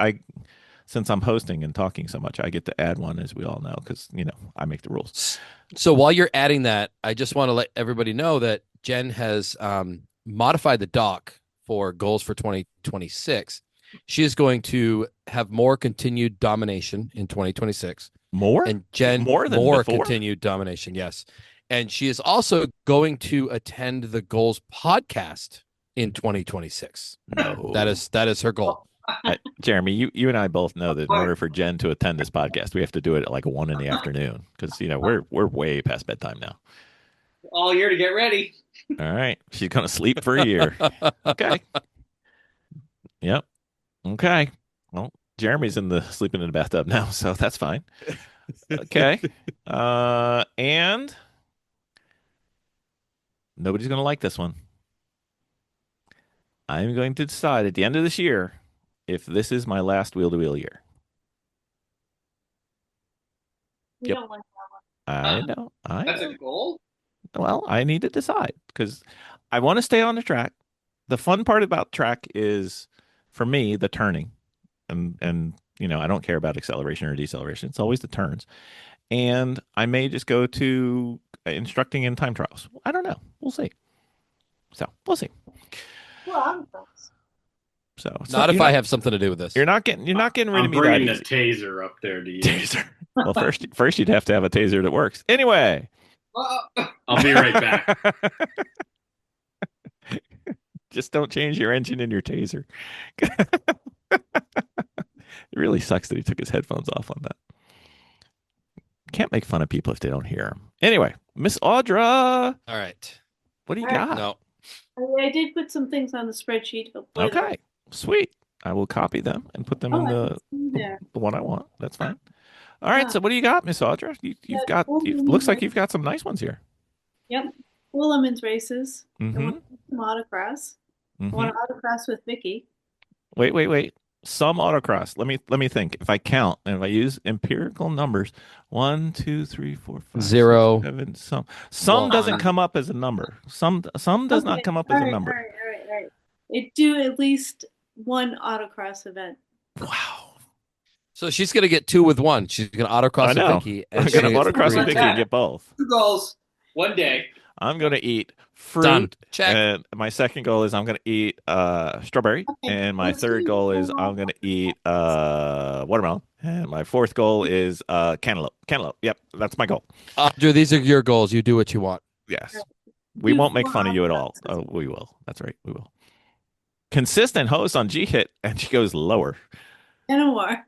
since I'm hosting and talking so much, I get to add one, as we all know, because I make the rules. So while you're adding that, I just want to let everybody know that Jen has modified the doc for goals for 2026. She is going to have more continued domination in 2026. More? And Jen, more than more before? continued domination, yes. And she is also going to attend the Goals podcast in 2026. No. That is her goal. Jeremy, you and I both know that in order for Jen to attend this podcast, we have to do it at like 1 in the afternoon because we're way past bedtime now. All year to get ready. All right, she's gonna sleep for a year. Okay. Yep. Okay. Well, Jeremy's sleeping in the bathtub now, so that's fine. Okay. And nobody's gonna like this one. I'm going to decide at the end of this year if this is my last wheel-to-wheel year. We Yep. don't like I know. That's a goal? Well, I need to decide because I want to stay on the track. The fun part about track is, for me, the turning, and I don't care about acceleration or deceleration. It's always the turns, and I may just go to instructing in time trials. I don't know. We'll see. So we'll see. Well, I'm close. So Not if I have something to do with this. You're not getting rid I'm of me that bringing the easy. taser up there to you. Taser. Well, first you'd have to have a taser that works. Anyway. I'll be right back. Just don't change your engine in your taser. It really sucks that he took his headphones off on that. Can't make fun of people if they don't hear them. Anyway, Miss Audra. All right. What do you All right. got? No. I did put some things on the spreadsheet. Hopefully Okay, sweet. I will copy them and put them in I see there. the one I want. That's fine. All right. So what do you got, Miss Audra? You've got. Looks like you've got some nice ones here. Yep. Full lemons races. Mm-hmm. I want some autocross. I want to autocross with Vicki. Wait. Some autocross. Let me think. If I count and if I use empirical numbers, 1, 2, 3, 4, 5, 0. 6, 7. Some doesn't come up as a number. Some does not come up as a number. All right. It do at least one autocross event. Wow. So she's going to get 2 with 1. She's going to autocross with Vicki. I'm going to autocross with Vicki and get both. 2 goals. One day. I'm going to eat fruit. Done. Check. And my second goal is I'm going to eat strawberry. Okay. And my third goal is I'm going to eat watermelon. And my fourth goal is cantaloupe. Cantaloupe. Yep, that's my goal. Drew, these are your goals. You do what you want. Yes. We won't make fun of you at all. Oh, we will. That's right. We will. Consistent host on GHiT, and she goes lower. And more.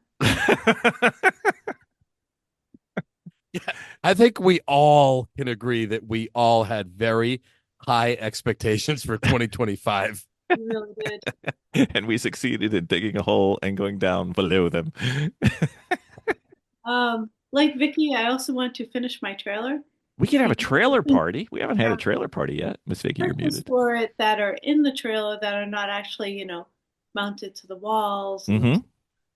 Yeah, I think we all can agree that we all had very high expectations for 2025. We really did. And we succeeded in digging a hole and going down below them. Like Vicki, I also want to finish my trailer. We could have a trailer party. We haven't had a trailer party yet. Miss Vicki, you're muted. For it that are in the trailer that are not actually, mounted to the walls, painted,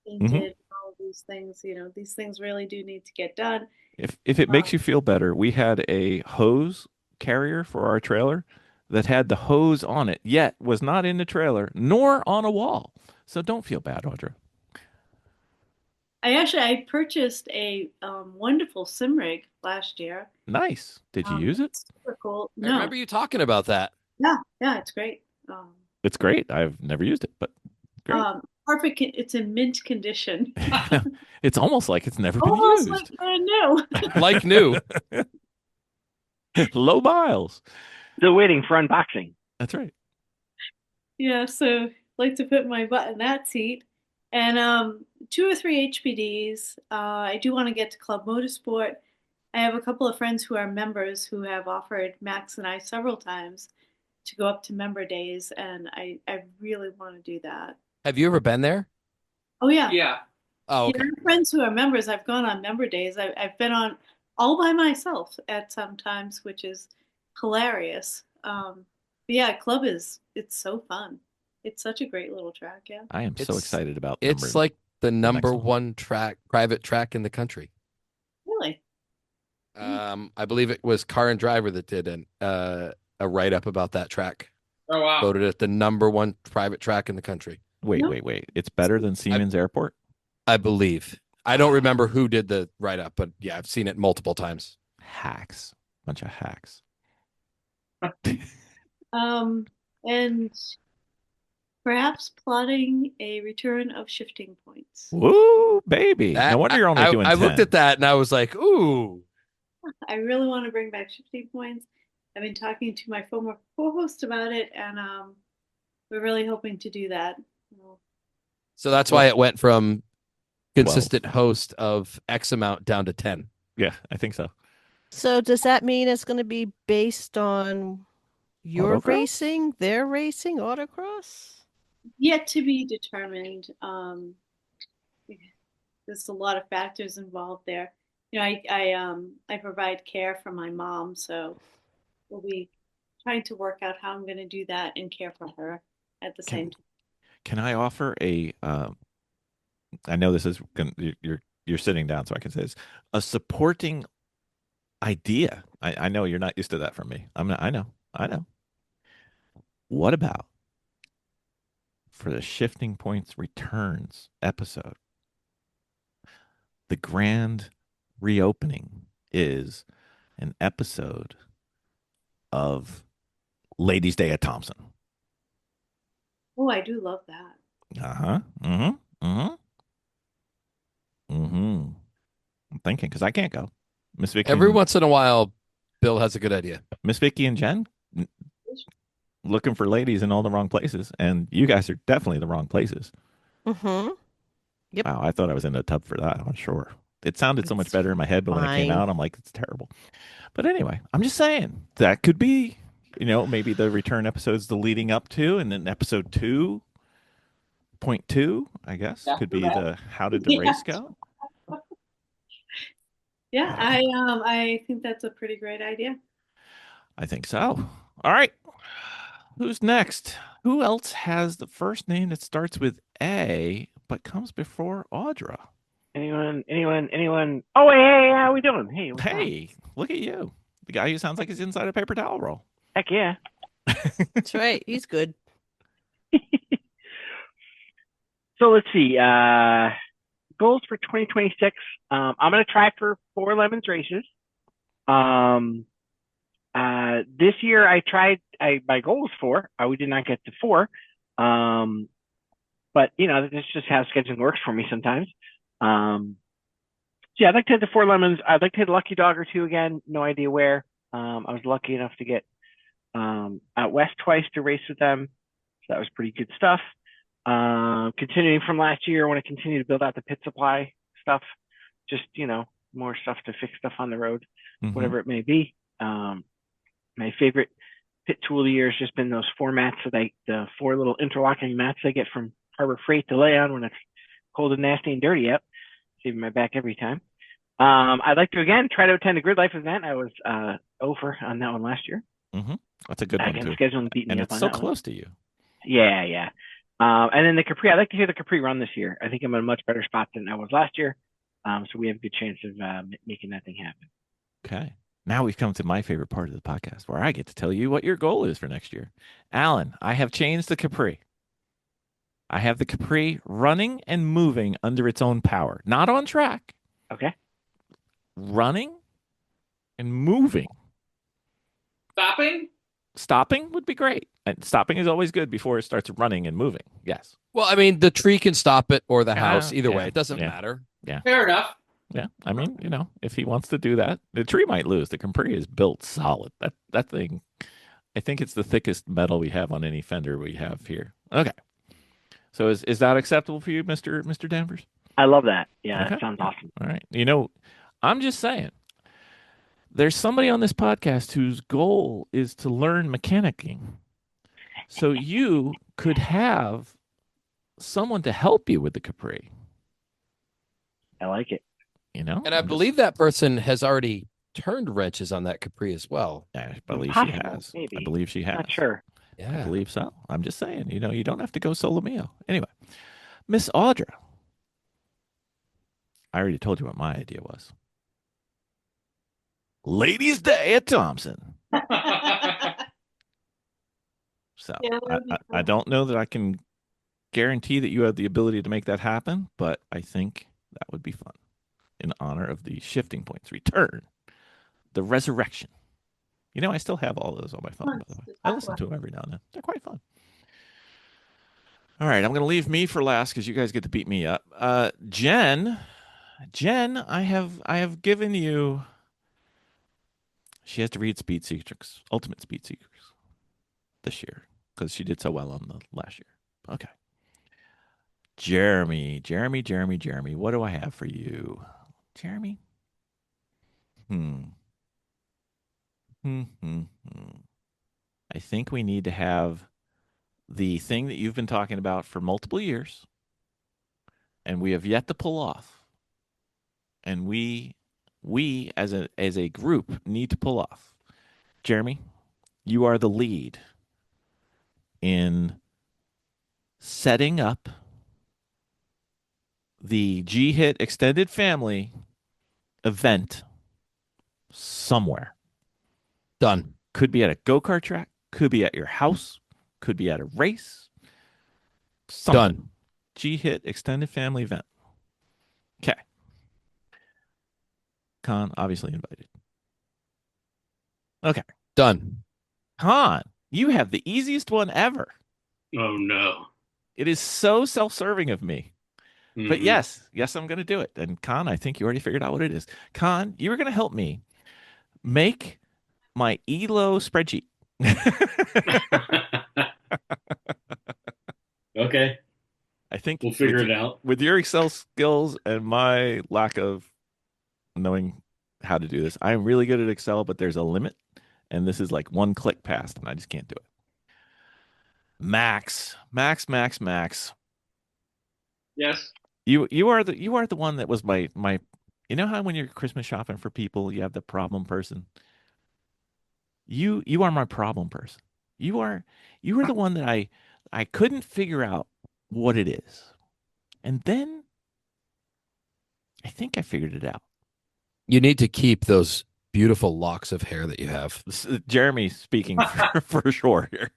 all of these things. These things really do need to get done. If it makes you feel better, we had a hose carrier for our trailer that had the hose on it, yet was not in the trailer nor on a wall. So don't feel bad, Audra. I purchased a wonderful sim rig last year. Nice. Did you use it? Super cool. I remember you talking about that. Yeah, it's great. It's great. I've never used it, but great. Perfect. It's in mint condition. It's almost like it's never been Almost used. like brand new. Like new. Low miles. Still waiting for unboxing. That's right. Yeah, so like to put my butt in that seat. And 2 or 3 HPDs. I do want to get to Club Motorsport. I have a couple of friends who are members who have offered Max and I several times to go up to member days, and I really want to do that. Have you ever been there? Oh yeah. Yeah. Oh, Yeah, okay. I have friends who are members. I've gone on member days. I've been on all by myself at some times, which is hilarious. But yeah, club it's so fun. It's such a great little track. Yeah. I am so excited about It's number like the number one. one private track in the country. Really? I believe it was Car and Driver that did a write up about that track. Oh wow. Voted it the number one private track in the country. Wait. It's better than Siemens Airport? I believe. I don't remember who did the write up, but yeah, I've seen it multiple times. Hacks. Bunch of hacks. And perhaps plotting a return of shifting points. Woo, baby. No wonder you're only doing 10. I looked at that and I was like, ooh. I really want to bring back shifting points. I've been talking to my former co-host about it, and we're really hoping to do that. So that's why it went from consistent host of X amount down to 10. Yeah, I think so. So does that mean it's going to be based on your Autocross? racing, their racing, autocross? Yet to be determined. There's a lot of factors involved there. You know, I provide care for my mom, so we'll be trying to work out how I'm going to do that and care for her at the same time. Can I offer a? I know this is you're sitting down, so I can say this. A supporting idea. I know you're not used to that from me. I know. What about for the Shifting Points Returns episode? The grand reopening is an episode of Ladies' Day at Thompson. Oh, I do love that. Uh-huh. I'm thinking because I can't go. Miss Vicki. Every once in a while, Bill has a good idea. Miss Vicki and Jen looking for ladies in all the wrong places, and you guys are definitely the wrong places. Mm-hmm. Yep. Wow, I thought I was in the tub for that. I'm sure. It sounded so much better in my head, but when it came out, I'm like, it's terrible. But anyway, I'm just saying that could be, maybe the return episodes the leading up to, and then episode 2.2, I guess, could be the how did the race go? Yeah, I think that's a pretty great idea. I think so. All right. Who's next? Who else has the first name that starts with A but comes before Audra? Anyone? Oh, hey, how we doing? Hey, look at you. The guy who sounds like he's inside a paper towel roll. Heck yeah. That's right. He's good. So let's see. Goals for 2026. I'm going to try for 4 Lemons races. This year I tried. My goal was 4. We did not get to 4. But that's just how scheduling works for me sometimes. Yeah, I'd like to hit the 4 Lemons. I'd like to hit a lucky dog or 2 again. No idea where. I was lucky enough to get out west twice to race with them, so that was pretty good stuff. Continuing from last year, I want to continue to build out the pit supply stuff. Just more stuff to fix stuff on the road, whatever it may be. My favorite pit tool of the year has just been those 4 mats the 4 little interlocking mats I get from Harbor Freight to lay on when it's cold and nasty and dirty out. Saving my back every time. I'd like to again try to attend a Grid Life event. I was over on that one last year. That's a good one too. Scheduling beat me and up it's on so that close one. to you. Yeah. And then the Capri. I'd like to hear the Capri run this year. I think I'm in a much better spot than I was last year. So we have a good chance of making that thing happen. Okay. Now we've come to my favorite part of the podcast where I get to tell you what your goal is for next year. Alan, I have changed the Capri. I have the Capri running and moving under its own power, not on track. Okay. Running and moving. Stopping would be great. And stopping is always good before it starts running and moving. Yes. Well, I mean, the tree can stop it or the house. Either way, it doesn't Yeah. matter. Yeah. Fair enough. Yeah. I mean, if he wants to do that, the tree might lose. The Capri is built solid. That thing, I think it's the thickest metal we have on any fender we have here. Okay. So is that acceptable for you, Mr. Danvers? I love that. Yeah, Okay. that sounds awesome. All right. You know, I'm just saying, there's somebody on this podcast whose goal is to learn mechanicking. So you could have someone to help you with the Capri. I like it. You know, And I believe that person has already turned wrenches on that Capri as well. I believe Possible, she has. maybe. I believe she has. Not sure. I Yeah. believe so. I'm just saying, you know, you don't have to go solo mio. Anyway, Miss Audra, I already told you what my idea was. Ladies' Day at Thompson. So Yeah, that would be I cool. don't know that I can guarantee that you have the ability to make that happen, but I think that would be fun in honor of the Shifting Points return, the resurrection. You know, I still have all those on my phone, by the way. I listen to them every now and then. They're quite fun. All right, I'm going to leave me for last because you guys get to beat me up. Jen, I have given you. She has to read Speed Seekers, Ultimate Speed Seekers, this year because she did so well on the last year. Okay. Jeremy, what do I have for you? Jeremy? I think we need to have the thing that you've been talking about for multiple years, and we have yet to pull off. And we as a group need to pull off. Jeremy, you are the lead in setting up the GHiT Extended Family event somewhere. Done. Could be at a go-kart track, could be at your house, could be at a race. Something. Done. GHiT Extended Family event. Okay. Con, obviously invited. Okay. Done. Con, you have the easiest one ever. Oh no. It is so self-serving of me. But Mhm. yes, I'm going to do it. And Con, I think you already figured out what it is. Con, you were going to help me make my ELO spreadsheet. Okay. I think We'll figure it out. With your Excel skills and my lack of knowing how to do this, I'm really good at Excel, but there's a limit. And this is like one click past, and I just can't do it. Max. Yes. You are the one that was my you know how when you're Christmas shopping for people, you have the problem person? You are my problem person. You are the one that I couldn't figure out what it is. And then I think I figured it out. You need to keep those beautiful locks of hair that you have. Jeremy speaking for sure here.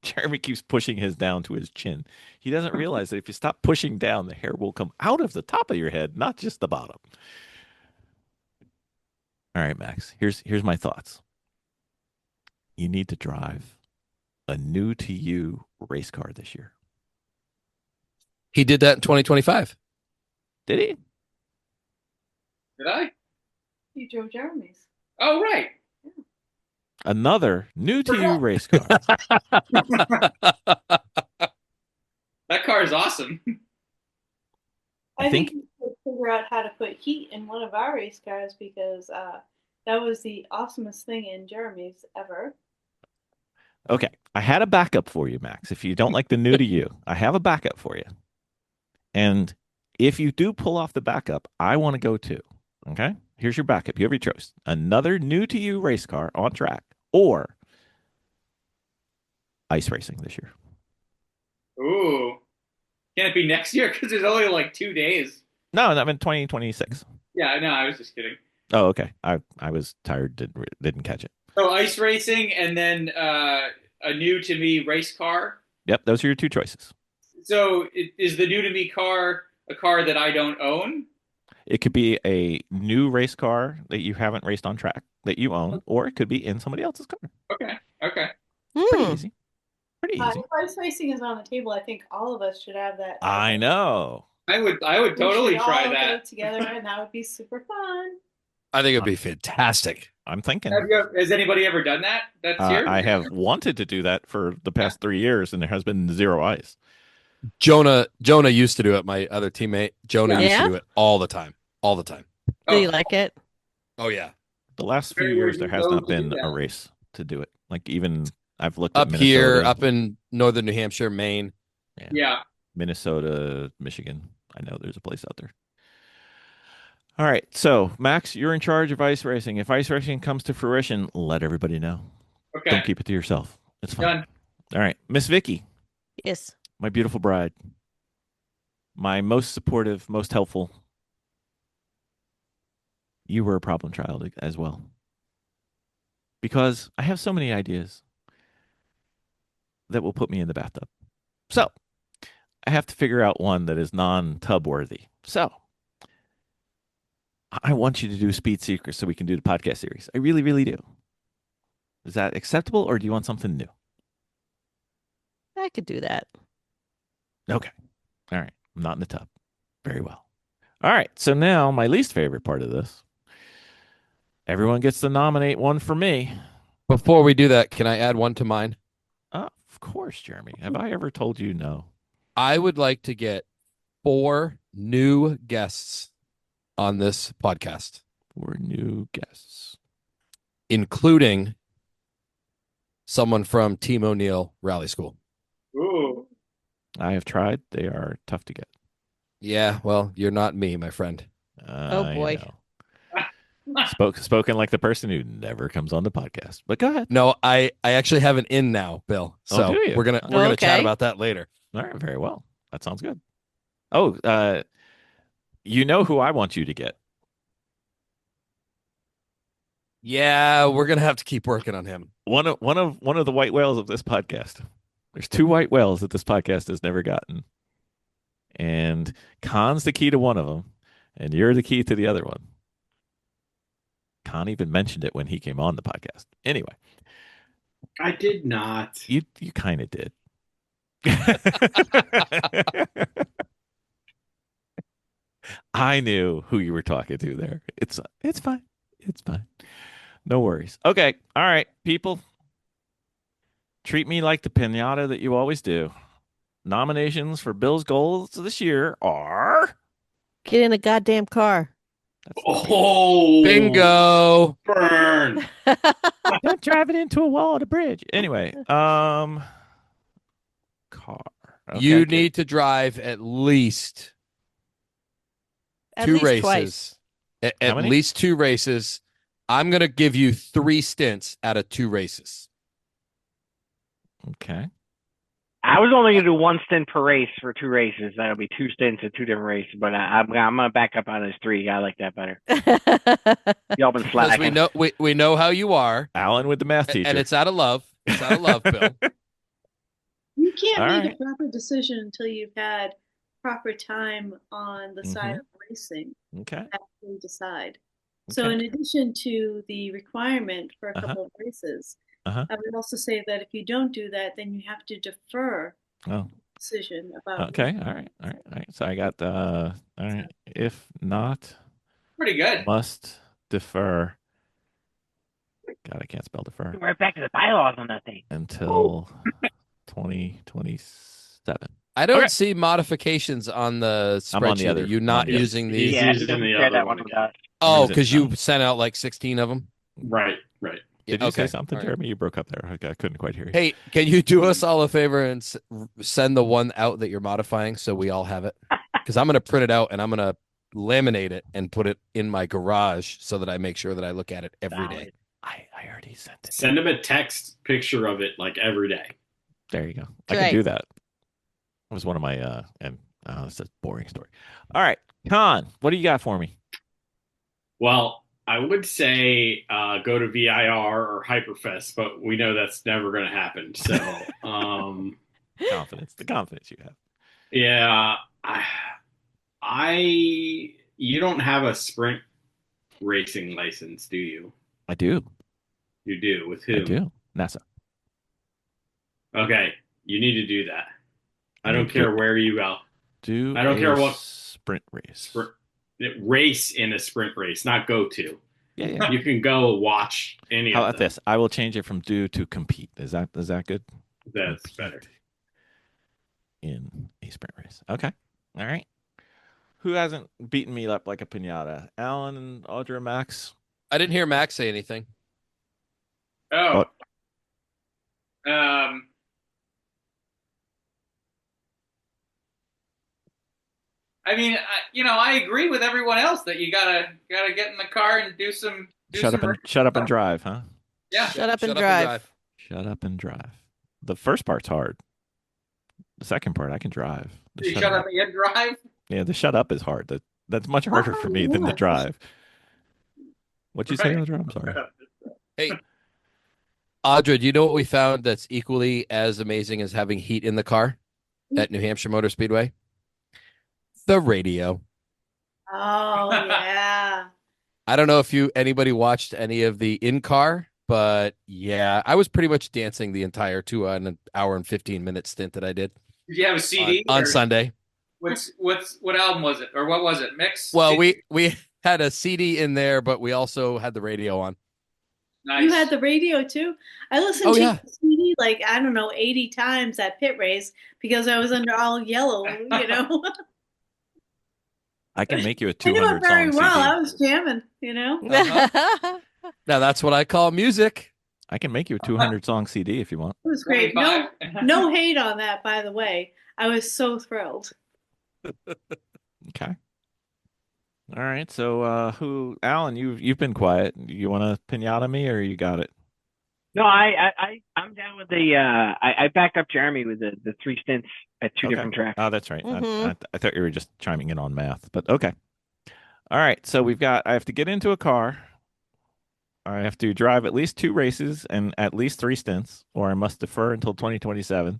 Jeremy keeps pushing his down to his chin. He doesn't realize that if you stop pushing down, the hair will come out of the top of your head, not just the bottom. All right, Max. Here's my thoughts. You need to drive a new to you race car this year. He did that in 2025. Did he? Did I? You drove Jeremy's. Oh, right. Another new to you race car. That car is awesome. I think we should figure out how to put heat in one of our race cars because that was the awesomest thing in Jeremy's ever. Okay. I had a backup for you, Max. If you don't like the new to you, I have a backup for you. And if you do pull off the backup, I want to go too. Okay. Here's your backup. You have your choice. Another new to you race car on track or ice racing this year. Ooh. Can it be next year? Because there's only like 2 days. No, I'm in 2026. Yeah, no, I was just kidding. Oh, okay. I was tired, didn't catch it. So ice racing and then a new to me race car. Yep, those are your two choices. So is the new to me car a car that I don't own? It could be a new race car that you haven't raced on track that you own, or it could be in somebody else's car. Okay. Pretty easy. Pretty easy. If ice racing is on the table, I think all of us should have that. I know. I would totally we should try all that. go together, and that would be super fun. I think it'd be fantastic. I'm thinking. Has anybody ever done that? That's here. I have wanted to do that for the past 3 years, and there has been zero ice. Jonah used to do it. My other teammate, Jonah used to Yeah? do it all the time. All the time. Do you Oh, like it? Oh yeah. The last few where years, do there you has go not to do been a that? race to do it. Like even I've looked at Up here, Minnesota, up in northern New Hampshire, Maine. Yeah. Minnesota, Michigan. I know there's a place out there. All right. So, Max, you're in charge of ice racing. If ice racing comes to fruition, let everybody know. Okay. Don't keep it to yourself. It's fine. Done. All right. Miss Vicki, Yes. my beautiful bride, my most supportive, most helpful. You were a problem child as well. Because I have so many ideas that will put me in the bathtub. So, I have to figure out one that is non-tub worthy. So, I want you to do Speed Secrets so we can do the podcast series. I really, really do. Is that acceptable, or do you want something new? I could do that. Okay. All right. I'm not in the tub. Very well. All right. So now my least favorite part of this. Everyone gets to nominate one for me. Before we do that, can I add one to mine? Of course, Jeremy. Have I ever told you no? I would like to get 4 new guests on this podcast, 4 new guests. including someone from Team O'Neill Rally School. Ooh. I have tried. They are tough to get. Yeah, well, you're not me, my friend. Oh, boy. Spoken like the person who never comes on the podcast. But go ahead. No, I actually have an in now, Bill. So do you? we're gonna chat Okay. about that later. All right. Very well. That sounds good. Oh, you know who I want you to get. Yeah, we're gonna have to keep working on him. One of the white whales of this podcast. There's 2 white whales that this podcast has never gotten. And Khan's the key to one of them, and you're the key to the other one. Khan even mentioned it when he came on the podcast. Anyway, I did not. you kind of did. I knew who you were talking to there. It's fine. It's fine. No worries. Okay. All right, people. Treat me like the pinata that you always do. Nominations for Bill's goals this year are. Get in a goddamn car. Oh, Bingo. burn! Don't drive it into a wall at a bridge. Anyway, car. Okay, You okay. need to drive at least At 2 least races. twice. At many? least 2 races. I'm gonna give you 3 stints out of 2 races. Okay. I was only going to do 1 stint per race for 2 races. That'll be 2 stints at 2 different races. But I'm going to back up on his 3. I like that better. Y'all been Because slacking. we know how you are, Alan with the math teacher. and it's out of love. It's out of love, Bill. You can't All make right. a proper decision until you've had proper time on the side of racing Okay. to actually decide. So Okay. in addition to the requirement for a Uh-huh. couple of races, Uh-huh. I would also say that if you don't do that, then you have to defer Oh. the decision about Okay. All right. So I got all right. If not, Pretty good. must defer. God, I can't spell defer Right back to the bylaws on that thing. until 2027. I don't Okay. see modifications on the I'm on spreadsheet. the other- Are you not on the- using He's these? Yeah, using doesn't the share other that one one with again. us. Oh, Use it because you now. sent out like 16 of them. Right. Did you say Okay. something, All right. Jeremy? You broke up there. I couldn't quite hear you. Hey, can you do us all a favor and send the one out that you're modifying so we all have it? Because I'm going to print it out and I'm going to laminate it and put it in my garage so that I make sure that I look at it every day. I already sent it. Send him a text picture of it like every day. There you go. I can Great. do that. It was one of my it's a boring story. All right, Con, what do you got for me? Well, I would say go to VIR or Hyperfest, but we know that's never going to happen. So, The confidence you have. yeah, you don't have a sprint racing license, do you? I do. You do. With who? I do. NASA. Okay, you need to do that. I You don't need care to where you go. Do I don't a care what- sprint race. Race in a sprint race, not go to. Yeah. You can go watch any How of about them. this? I will change it from do to compete. Is that good? That's Compete. better. in a sprint race. Okay. All right. Who hasn't beaten me up like a pinata? Alan and Audra, Max? I didn't hear Max say anything. Oh. What? I mean, I agree with everyone else that you gotta get in the car and do some. Shut up and drive, huh? Yeah. Shut up and drive. Shut up and drive. The first part's hard. The second part, I can drive. You shut up and drive. Yeah, the shut up is hard. That's much harder for me than the drive. What'd you say, Audra? I'm sorry. Hey, Audra, do you know what we found that's equally as amazing as having heat in the car at New Hampshire Motor Speedway? The radio. Oh yeah. I don't know if anybody watched any of the in-car, but yeah, I was pretty much dancing the entire 2 hour and 15-minute stint that I did. Did you have a CD on Sunday? What album was it, or what was it? Mix? Well, we had a CD in there, but we also had the radio on. Nice. You had the radio too? I listened to the CD like, I don't know, 80 times at pit race because I was under all yellow, I can make you a 200 I knew it very song well. CD. I was jamming, Uh-huh. Now that's what I call music. I can make you a 200 song CD if you want. It was great. No hate on that, by the way. I was so thrilled. Okay. All right. So, Alan, you've been quiet. You want to pinata me, or you got it? No, I'm down with the. I backed up Jeremy with the 3 stints at 2 different tracks. Oh, that's right. Mhm. I thought you were just chiming in on math, but okay. All right. So I have to get into a car. I have to drive at least 2 races and at least 3 stints, or I must defer until 2027.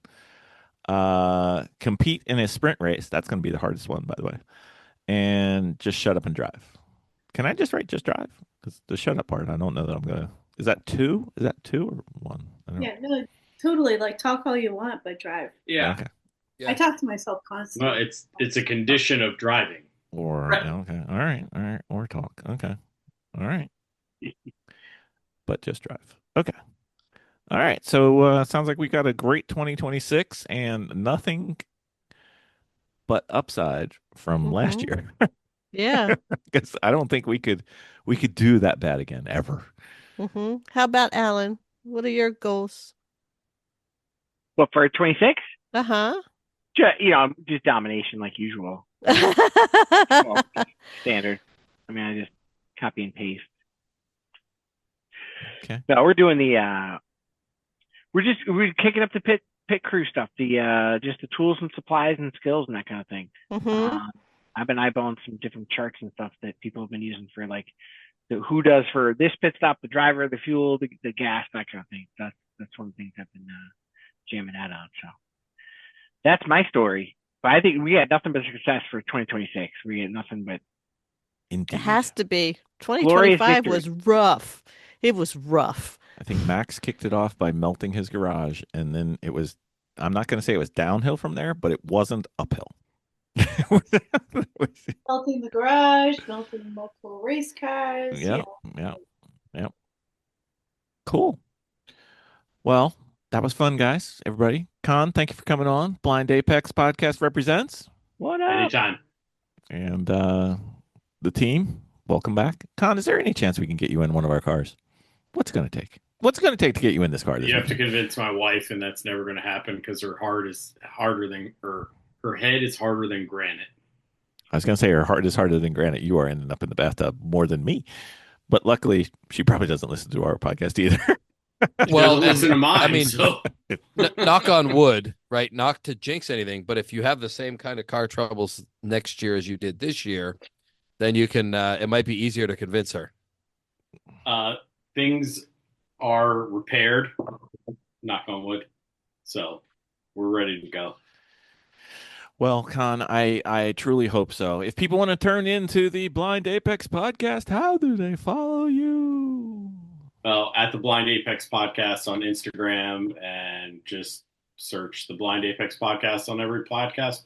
Compete in a sprint race. That's going to be the hardest one, by the way. And just shut up and drive. Can I just write just drive? Because the shut up part, I don't know that I'm going to. Is that 2? Is that 2 or 1? Yeah, no, totally. Like, talk all you want, but drive. Yeah. Okay. I talk to myself constantly. Well, it's a condition of driving. Or okay. All right. Or talk. Okay. All right. But just drive. Okay. All right. So sounds like we got a great 2026 and nothing but upside from last year. Yeah. Because I don't think we could do that bad again ever. How about Alan? What are your goals? Well, for 26, Uh-huh. just domination like usual. Well, standard. I mean, I just copy and paste. Okay. So we're doing we're kicking up the pit crew stuff, just the tools and supplies and skills and that kind of thing. I've been eyeballing some different charts and stuff that people have been using for like who does for this pit stop, the driver, the fuel, the gas, that kind of thing. That's one of the things I've been jamming that on. So that's my story. But I think we had nothing but success for 2026. We had nothing but. Indeed. It has to be. 2025 was rough. It was rough. I think Max kicked it off by melting his garage, and then it was. I'm not going to say it was downhill from there, but it wasn't uphill. Melting the garage, melting multiple race cars. Yeah. Cool. Well, that was fun, guys. Everybody. Con, thank you for coming on. Blind Apex Podcast represents. What up? Anytime. And the team, welcome back. Con, is there any chance we can get you in one of our cars? What's it going to take? What's it going to take to get you in this car? You have to convince my wife, and that's never going to happen because her heart is harder than her head is harder than granite. I was going to say her heart is harder than granite. You are ending up in the bathtub more than me. But luckily, she probably doesn't listen to our podcast either. Well, listen to mine. I mean, so. knock on wood, right? Not to jinx anything, but if you have the same kind of car troubles next year as you did this year, then you can. It might be easier to convince her. Things are repaired. Knock on wood. So we're ready to go. Well, Con, I truly hope so. If people want to turn into the Blind Apex podcast, how do they follow you? Well, at the Blind Apex podcast on Instagram, and just search the Blind Apex podcast on every podcast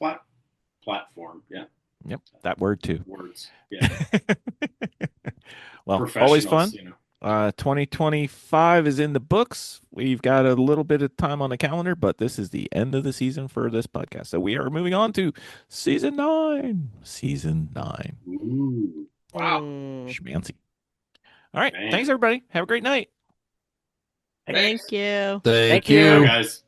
platform. Yeah. Yep. That word too. Words. Yeah. Well, always fun. 2025 is in the books. We've got a little bit of time on the calendar, but this is the end of the season for this podcast. So we are moving on to season 9. Season 9. Ooh, Wow. Schmancy. All right. Man. Thanks, everybody. Have a great night. Thank you. Thank you. bye, you. guys.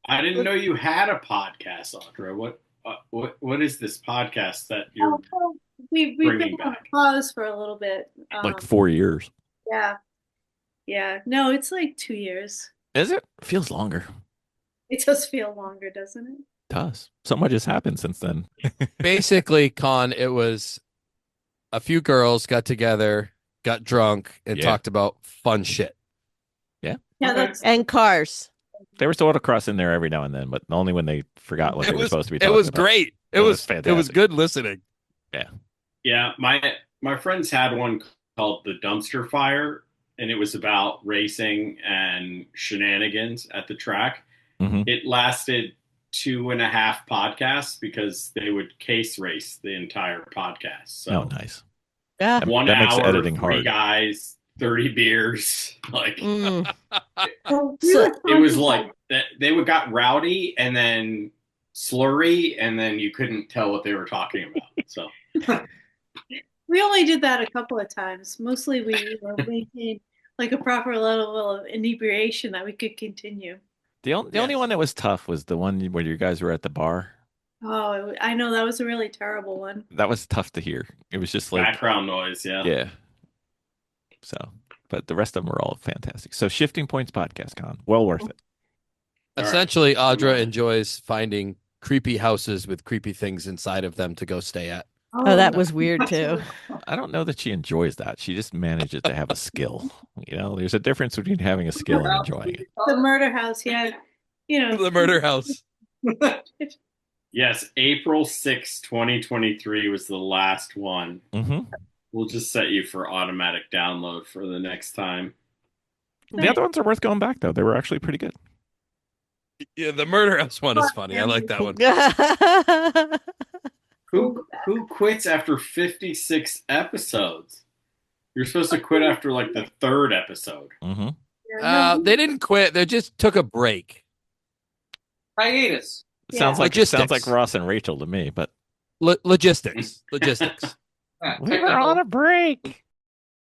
I didn't know you had a podcast, Audra. What is this podcast that you're We've bringing been on back? pause for a little bit. Like 4 years. Yeah. Yeah. No, it's like 2 years. Is it? Feels longer. It does feel longer, doesn't it? Does. So much has happened since then. Basically, Con, it was a few girls got together, got drunk, and Yeah. talked about fun shit. Yeah, Okay. that's And cars. There was autocross in there every now and then, but only when they forgot what they were supposed to be It talking was about. great. It was It was fantastic. good listening. Yeah, my friends had one called the Dumpster Fire, and it was about racing and shenanigans at the track. Mhm. It lasted 2.5 podcasts because they would case race the entire podcast. So Oh, nice. Yeah. one That makes hour, editing 3 hard. guys, 30 beers. Like Mm. Oh, So- it was like that. They would got rowdy and then slurry, and then you couldn't tell what they were talking about. So we only did that a couple of times. Mostly we maintained like a proper level of inebriation that we could continue. The only Yes. one that was tough was the one where you guys were at the bar. Oh, I know that was a really terrible one. That was tough to hear. It was just like, background noise. Yeah. yeah. So, but the rest of them were all fantastic. So, Shifting Points podcast, Con, well worth it. All right. Essentially, Audra on. enjoys finding creepy houses with creepy things inside of them to go stay at. Oh, that was weird too. I don't know that she enjoys that. She just manages to have a skill. You know, there's a difference between having a skill and enjoying it. The murder house. Yeah, you know. The murder house. Yes, April 6, 2023 was the last one. Mm-hmm. We'll just set you for automatic download for the next time. The other ones are worth going back though. They were actually pretty good. Yeah, the murder house one is funny. I like that one. Who quits after 56 episodes? You're supposed to quit after like the 3rd episode. Mm-hmm. They didn't quit. They just took a break. Hiatus. It sounds Yeah. like it sounds Logistics. like Ross and Rachel to me, but Logistics. Logistics. Yeah, we were on a break.